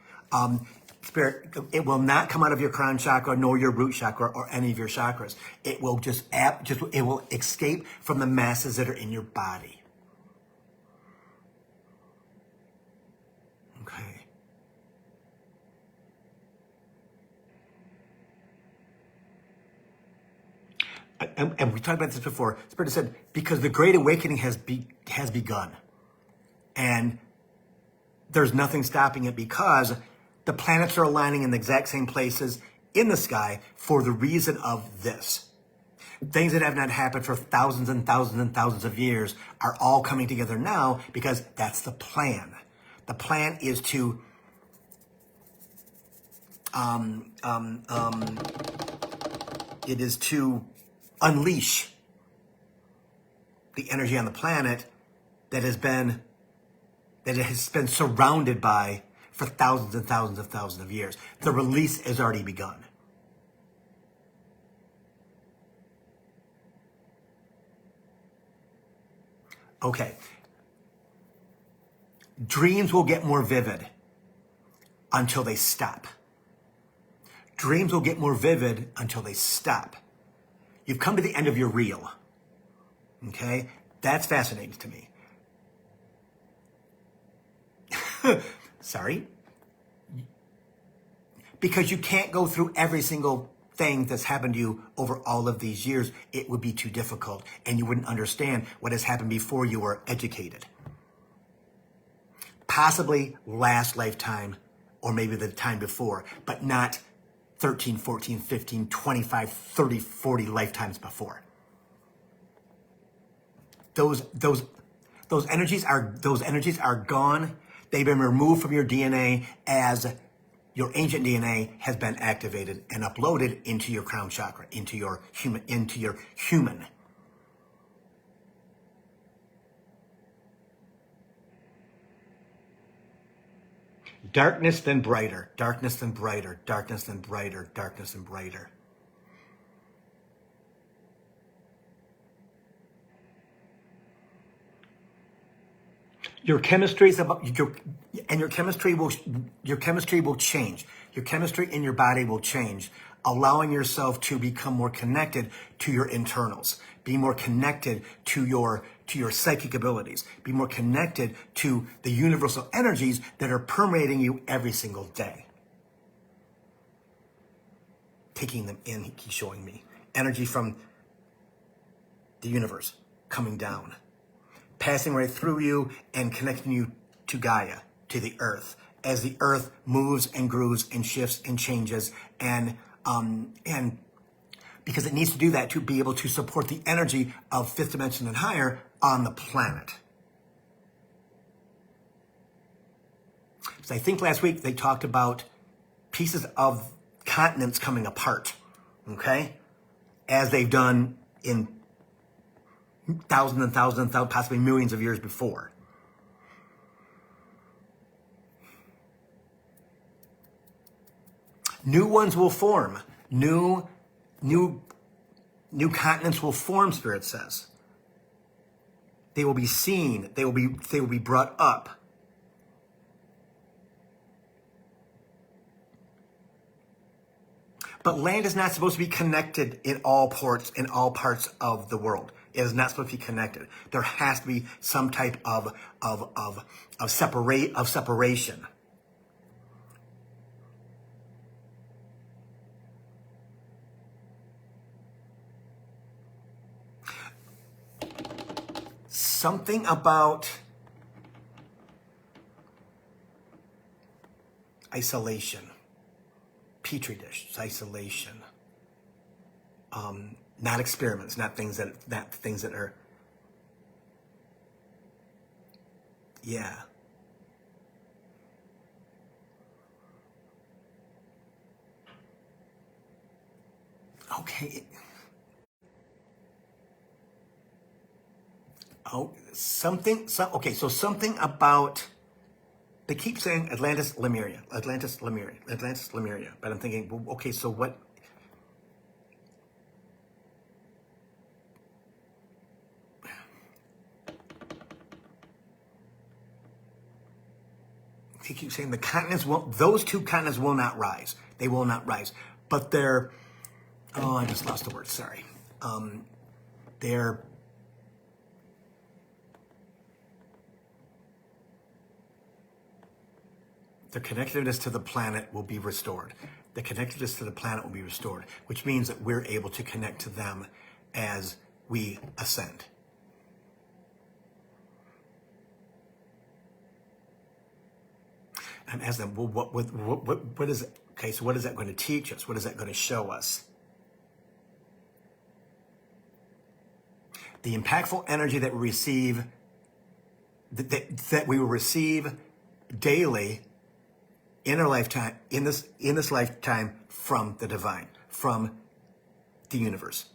Spirit, it will not come out of your crown chakra nor your root chakra or any of your chakras. It will it will escape from the masses that are in your body. Okay. And we talked about this before. Spirit said, because the Great Awakening has begun. And there's nothing stopping it because the planets are aligning in the exact same places in the sky for the reason of this. Things that have not happened for thousands and thousands and thousands of years are all coming together now because that's the plan. The plan is to it is to unleash the energy on the planet that has been surrounded by for thousands and thousands of years. The release has already begun. Okay. Dreams will get more vivid until they stop. Dreams will get more vivid until they stop. You've come to the end of your reel. Okay? That's fascinating to me. Sorry. Because you can't go through every single thing that's happened to you over all of these years. It would be too difficult, and you wouldn't understand what has happened before you were educated. Possibly last lifetime, or maybe the time before, but not 13, 14, 15, 25, 30, 40 lifetimes before. Those energies are gone. They've been removed from your DNA as your ancient DNA has been activated and uploaded into your crown chakra, into your human. Darkness then brighter, darkness then brighter, darkness then brighter, darkness then brighter. Your chemistry is about your chemistry will change. Your chemistry in your body will change, allowing yourself to become more connected to your internals, be more connected to your psychic abilities, be more connected to the universal energies that are permeating you every single day. Taking them in, he's showing me energy from the universe coming down, passing right through you and connecting you to Gaia, to the earth, as the earth moves and grooves and shifts and changes, and because it needs to do that to be able to support the energy of fifth dimension and higher on the planet. So I think last week they talked about pieces of continents coming apart, okay? As they've done in thousands and thousands and thousands, possibly millions of years before. New ones will form. New continents will form, Spirit says. They will be seen. They will be brought up. But land is not supposed to be connected in all parts of the world. It is not supposed to be connected. There has to be some type of separation. Something about isolation. Petri dish, isolation. Not experiments, not things that are, yeah. Okay. Oh, okay, so something about, they keep saying Atlantis, Lemuria, but I'm thinking, well, okay, so what? They keep saying the continents those two continents will not rise. They will not rise. But they're, oh, I just lost the word, sorry. Their connectedness to the planet will be restored. The connectedness to the planet will be restored, which means that we're able to connect to them as we ascend. And as them, well, what is it? Okay, so what is that going to teach us? What is that going to show us? The impactful energy that we receive, that we will receive daily in our lifetime, in this lifetime, from the divine, from the universe.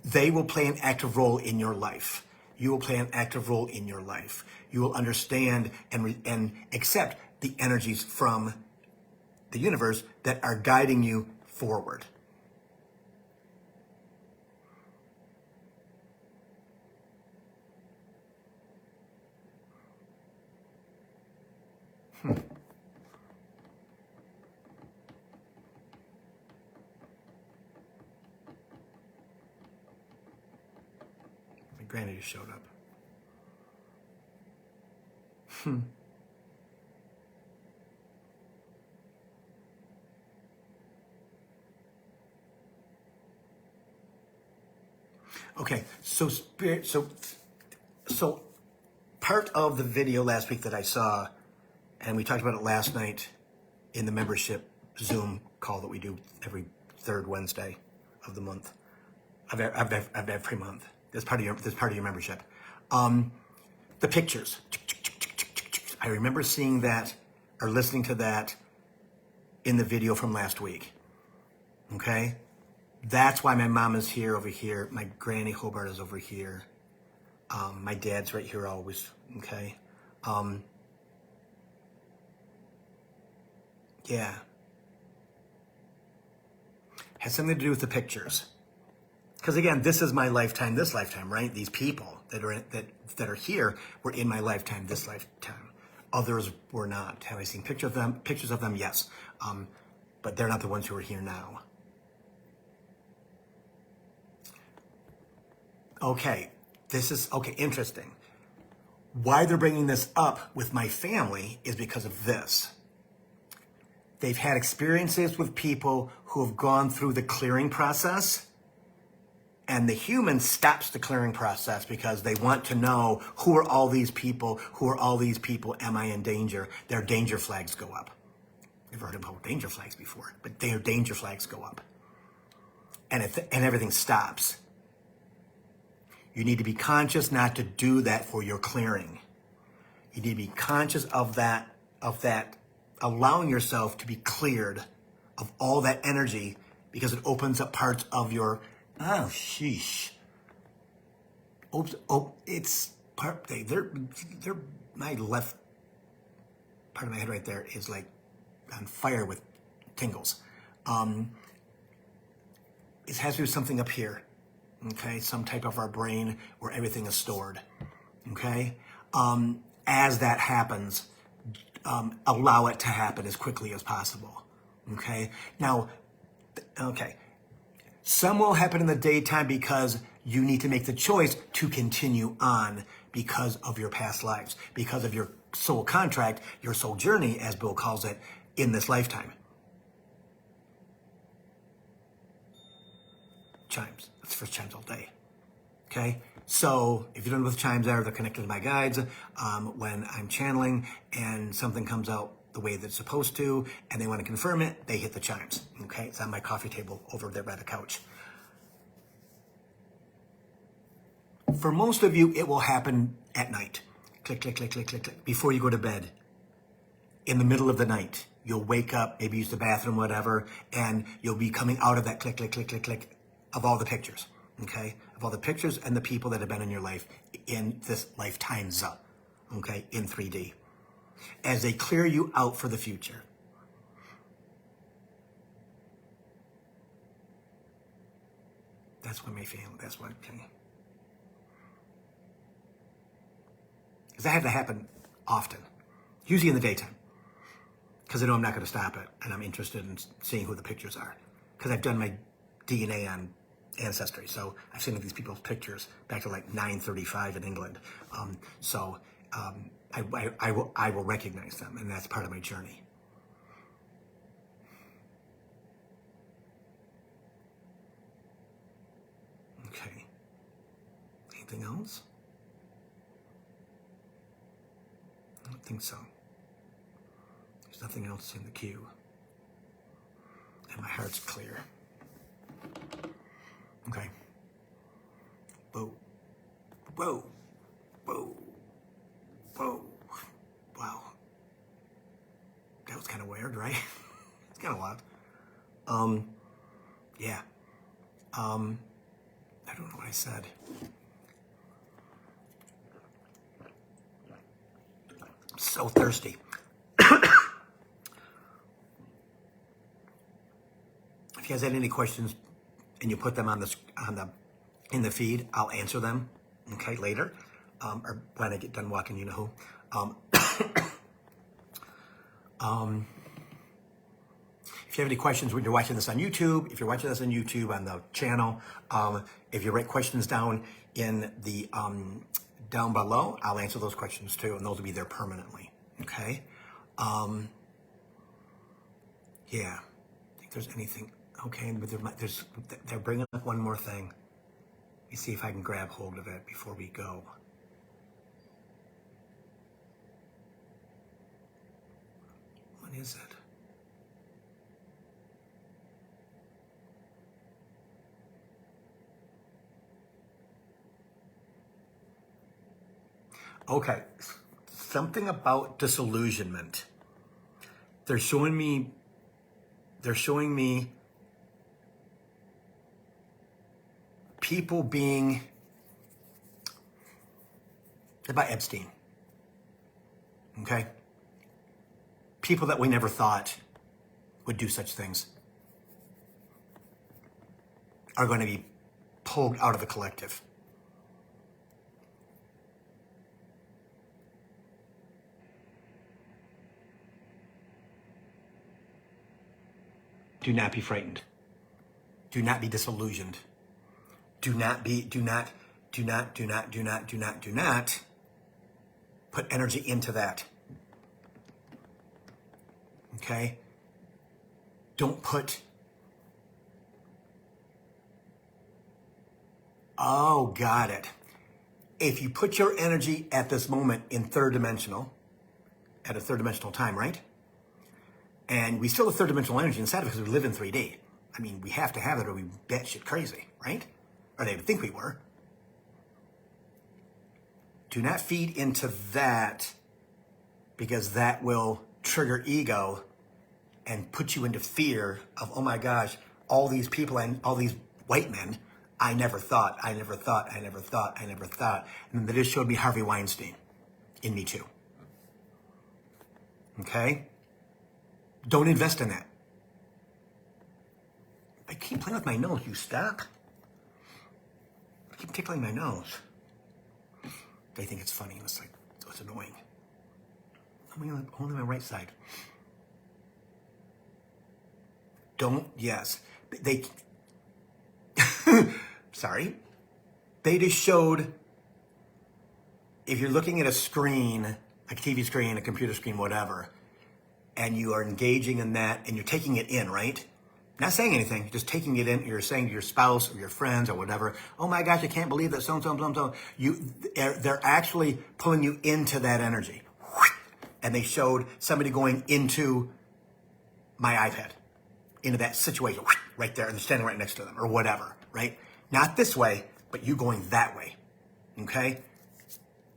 They will play an active role in your life. You will play an active role in your life. You will understand and accept the energies from the universe that are guiding you forward. My granny just showed up. Okay, so part of the video last week that I saw, and we talked about it last night in the membership Zoom call that we do every third Wednesday of the month, of every month. That's part of your membership. The pictures. I remember seeing that or listening to that in the video from last week. Okay? That's why my mom is here over here. My granny Hobart is over here. My dad's right here always. Okay? Yeah. Has something to do with the pictures. Because again, this is my lifetime, this lifetime, right? These people that are here were in my lifetime, this lifetime. Others were not. Have I seen pictures of them? Pictures of them, yes. But they're not the ones who are here now. Okay, interesting. Why they're bringing this up with my family is because of this. They've had experiences with people who have gone through the clearing process, and the human stops the clearing process because they want to know, who are all these people? Who are all these people? Am I in danger? Their danger flags go up. You've heard about danger flags before, but their danger flags go up. And everything stops. You need to be conscious not to do that for your clearing. You need to be conscious of that, allowing yourself to be cleared of all that energy, because it opens up parts of your, oh, sheesh. It's part, they're, my left part of my head right there is like on fire with tingles. It has to do with something up here. Okay, some type of our brain where everything is stored. Okay, as that happens, allow it to happen as quickly as possible. Okay, now, some will happen in the daytime because you need to make the choice to continue on because of your past lives, because of your soul contract, your soul journey, as Bill calls it, in this lifetime. Chimes. That's the first chimes all day. Okay? So if you don't know what the chimes are, they're connected to my guides. When I'm channeling and something comes out the way that it's supposed to, and they want to confirm it, they hit the chimes. Okay? It's on my coffee table over there by the couch. For most of you, it will happen at night. Click, click, click, click, click, click. Before you go to bed. In the middle of the night. You'll wake up, maybe use the bathroom, whatever, and you'll be coming out of that click, click, click, click, click, of all the pictures, okay? Of all the pictures and the people that have been in your life in this lifetimes, okay, in 3D. As they clear you out for the future. That's what my family, that's what, okay. Because that had to happen often, usually in the daytime. Because I know I'm not going to stop it, and I'm interested in seeing who the pictures are. Because I've done my DNA on Ancestry, so I've seen these people's pictures back to like 935 in England. I will recognize them, and that's part of my journey. Okay. Anything else? I don't think so. There's nothing else in the queue. And my heart's clear. Okay. Whoa. Whoa. Whoa. Whoa. Wow. That was kind of weird, right? It's kind of loud. Yeah. I don't know what I said. I'm so thirsty. If you guys had any questions and you put them in the feed, I'll answer them, okay, later, or when I get done walking, you know who. If you have any questions when you're watching this on YouTube, if you're watching this on YouTube on the channel, if you write questions down in the down below, I'll answer those questions too, and those will be there permanently. Okay. Yeah. I think there's anything. Okay, but they're bringing up one more thing. Let me see if I can grab hold of it before we go. What is it? Okay, something about disillusionment. They're showing me people being about Epstein. Okay? People that we never thought would do such things are going to be pulled out of the collective. Do not be frightened. Do not be disillusioned. Do not put energy into that. Okay? Don't put, oh, got it. If you put your energy at this moment in third dimensional, at a third dimensional time, right? And we still have third dimensional energy inside of it because we live in 3D. I mean, we have to have it or we batshit crazy, right? Or they would think we were. Do not feed into that because that will trigger ego and put you into fear of, oh my gosh, all these people and all these white men, I never thought. And then they just showed me Harvey Weinstein in Me Too. Okay? Don't invest in that. I keep playing with my nose. You stop? I keep tickling my nose. They think it's funny. It's like, it's annoying. Only my right side. Don't, yes. They, sorry. They just showed, if you're looking at a screen, like a TV screen, a computer screen, whatever, and you are engaging in that and you're taking it in, right? Not saying anything, just taking it in. You're saying to your spouse or your friends or whatever, oh my gosh, I can't believe that so-and-so. They're actually pulling you into that energy. And they showed somebody going into my iPad, into that situation, right there, and standing right next to them or whatever, right? Not this way, but you going that way, okay?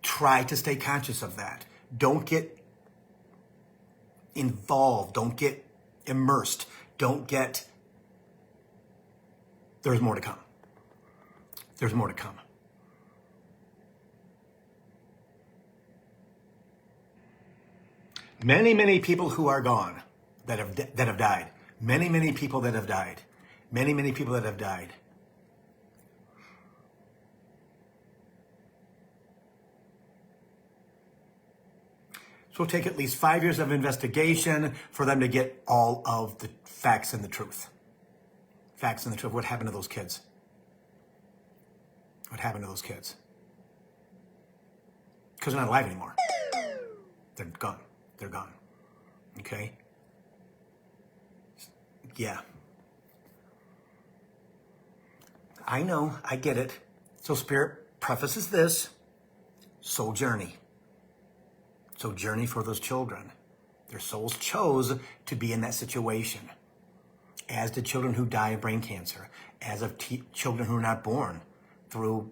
Try to stay conscious of that. Don't get involved. Don't get immersed. Don't get, there's more to come. There's more to come. Many people who are gone, that have died. Many people that have died. Many people that have died. So it'll take at least 5 years of investigation for them to get all of the facts and the truth. Facts and the truth. What happened to those kids? What happened to those kids? Because they're not alive anymore. They're gone. They're gone. Okay? Yeah. I know. I get it. So Spirit prefaces this. Soul journey. So journey for those children. Their souls chose to be in that situation. As did children who die of brain cancer. As of children who are not born through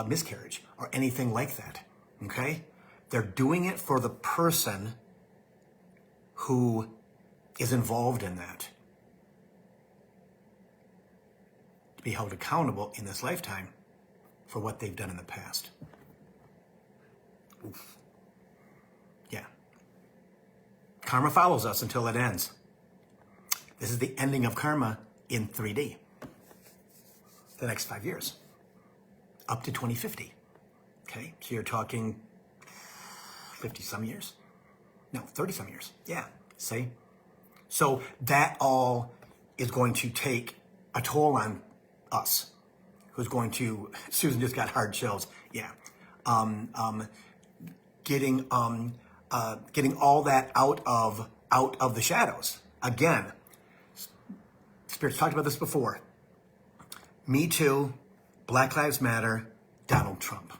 miscarriage or anything like that. Okay? They're doing it for the person who is involved in that. To be held accountable in this lifetime for what they've done in the past. Oof. Yeah. Karma follows us until it ends. This is the ending of karma in 3D. The next 5 years. Up to 2050. Okay? So you're talking 50-some years? No, 30-some years. Yeah. See? So that all is going to take a toll on us. Who's going to... Susan just got hard chills. Yeah. Getting all that out of the shadows. Again, Spirit's talked about this before. Me Too, Black Lives Matter, Donald Trump.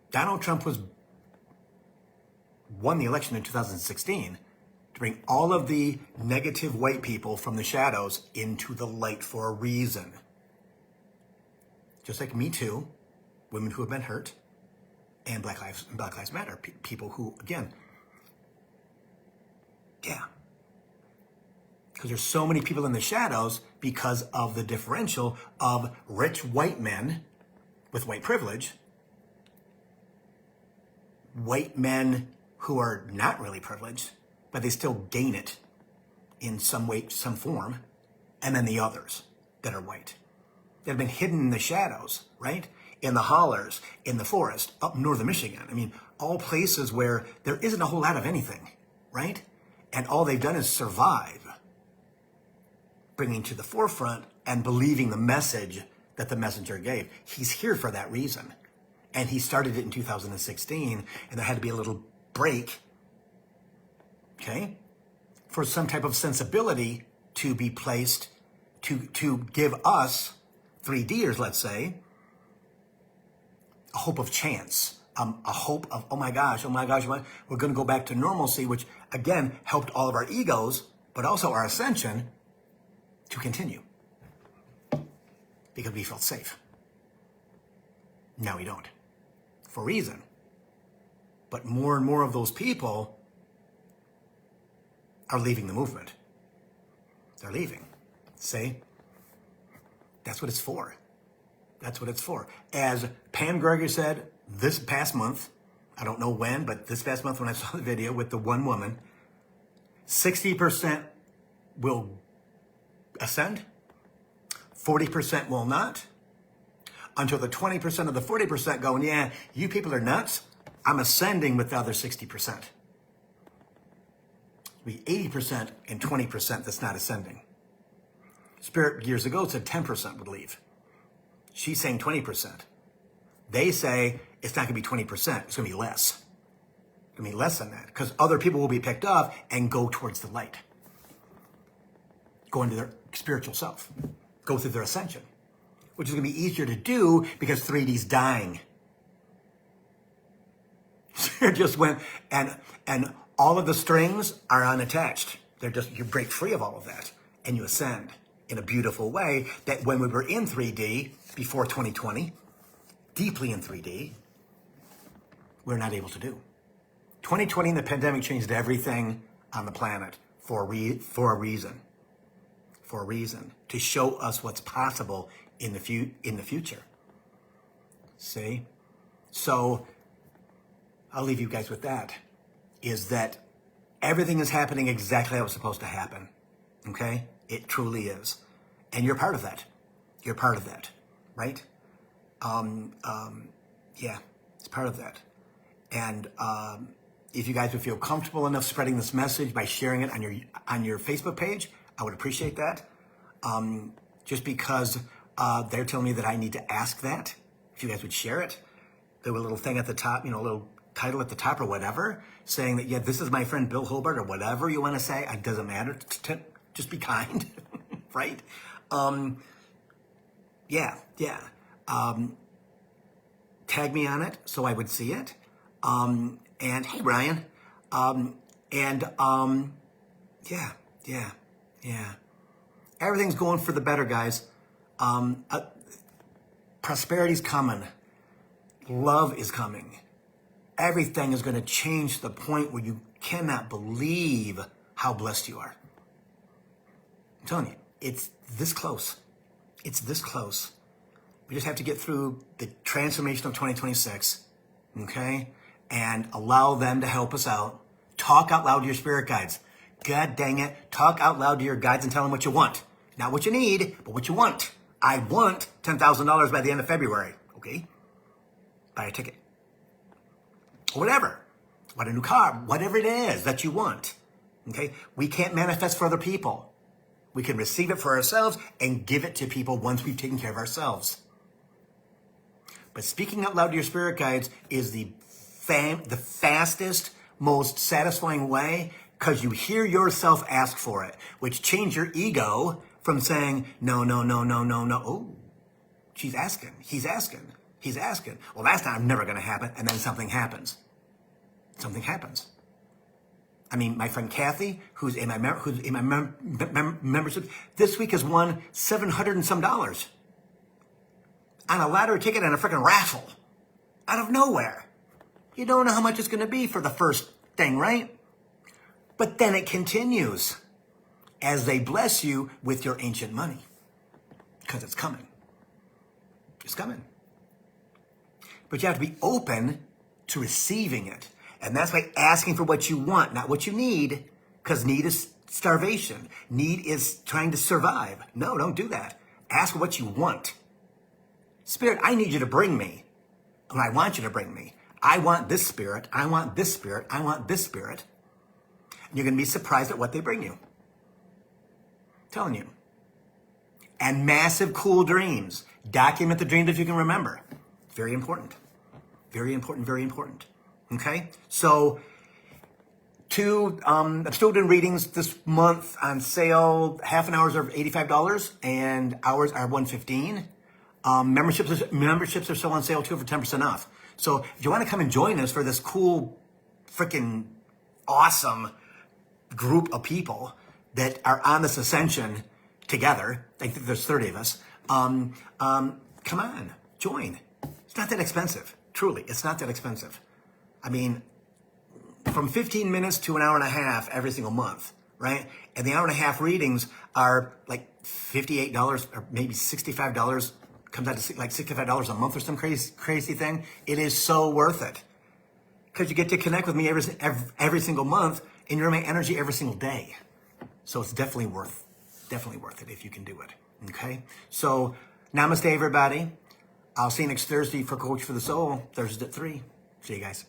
Donald Trump won the election in 2016 to bring all of the negative white people from the shadows into the light for a reason. Just like Me Too, women who have been hurt, and Black Lives Matter, people who, again, yeah. Because there's so many people in the shadows because of the differential of rich white men with white privilege, white men who are not really privileged, but they still gain it in some way, some form, and then the others that are white. that have been hidden in the shadows, right? In the hollers, in the forest, up northern Michigan. I mean, all places where there isn't a whole lot of anything, right? And all they've done is survive, bringing to the forefront and believing the message that the messenger gave. He's here for that reason. And he started it in 2016, and there had to be a little break, okay, for some type of sensibility to be placed to give us 3Ders, let's say, a hope of chance, a hope of, oh my gosh, we're going to go back to normalcy, which again helped all of our egos, but also our ascension to continue because we felt safe. Now we don't, for a reason. But more and more of those people are leaving the movement. They're leaving. See? That's what it's for. That's what it's for. As Pam Greger said this past month, I don't know when, but this past month when I saw the video with the one woman, 60% will ascend, 40% will not, until the 20% of the 40% going, yeah, you people are nuts. I'm ascending with the other 60%. Be 80% and 20% that's not ascending. Spirit years ago said 10% would leave. She's saying 20%. They say it's not going to be 20%. It's going to be less. It's going to be less than that because other people will be picked up and go towards the light. Go into their spiritual self. Go through their ascension, which is going to be easier to do because 3D's dying. Spirit just went and all of the strings are unattached. They're just, you break free of all of that and you ascend in a beautiful way that when we were in 3D before 2020, deeply in 3D, we're not able to do. 2020 and the pandemic changed everything on the planet for a reason. For a reason. To show us what's possible in the future. See? So, I'll leave you guys with that. Is that everything is happening exactly how it's supposed to happen. Okay? It truly is. And you're part of that. You're part of that. Right? Yeah, it's part of that. And if you guys would feel comfortable enough spreading this message by sharing it on your Facebook page, I would appreciate that. Just because they're telling me that I need to ask that. If you guys would share it. There was a little thing at the top, a little title at the top or whatever, saying that, yeah, this is my friend Bill Hobart or whatever you want to say. It doesn't matter. Just be kind, right? Yeah. Tag me on it so I would see it. And hey, Brian. Yeah. Everything's going for the better, guys. Prosperity's coming. Love is coming. Everything is going to change to the point where you cannot believe how blessed you are. I'm telling you, it's this close. It's this close. We just have to get through the transformation of 2026, okay? And allow them to help us out. Talk out loud to your spirit guides. God dang it. Talk out loud to your guides and tell them what you want. Not what you need, but what you want. I want $10,000 by the end of February, okay? Buy a ticket. Or whatever. Want a new car. Whatever it is that you want, okay? We can't manifest for other people. We can receive it for ourselves and give it to people once we've taken care of ourselves. But speaking out loud to your spirit guides is the fastest, most satisfying way because you hear yourself ask for it, which change your ego from saying, no. Oh, she's asking. He's asking. Well, that's not never going to happen. And then something happens. I mean, my friend Kathy, who's in my membership, this week has won $700 and some on a lottery ticket and a freaking raffle out of nowhere. You don't know how much it's going to be for the first thing, right? But then it continues as they bless you with your ancient money because it's coming. It's coming. But you have to be open to receiving it. And that's by asking for what you want, not what you need, because need is starvation. Need is trying to survive. No, don't do that. Ask for what you want. Spirit, I need you to bring me. And I want you to bring me. I want this spirit. I want this spirit. I want this spirit. And you're going to be surprised at what they bring you. I'm telling you. And massive cool dreams. Document the dreams if you can remember. Very important. Very important, very important. Okay? So, 2 student readings this month on sale. Half an hours are $85 and hours are $115. Memberships are still on sale too for 10% off. So if you want to come and join us for this cool, freaking awesome group of people that are on this ascension together, I think there's 30 of us, come on, join. It's not that expensive. Truly, it's not that expensive. I mean, from 15 minutes to an hour and a half every single month, right? And the hour and a half readings are like $58 or maybe $65. Comes out to like $65 a month or some crazy thing. It is so worth it. Because you get to connect with me every single month and you're my energy every single day. So it's definitely worth it if you can do it. Okay? So, namaste everybody. I'll see you next Thursday for Coach for the Soul, Thursday at 3. See you guys.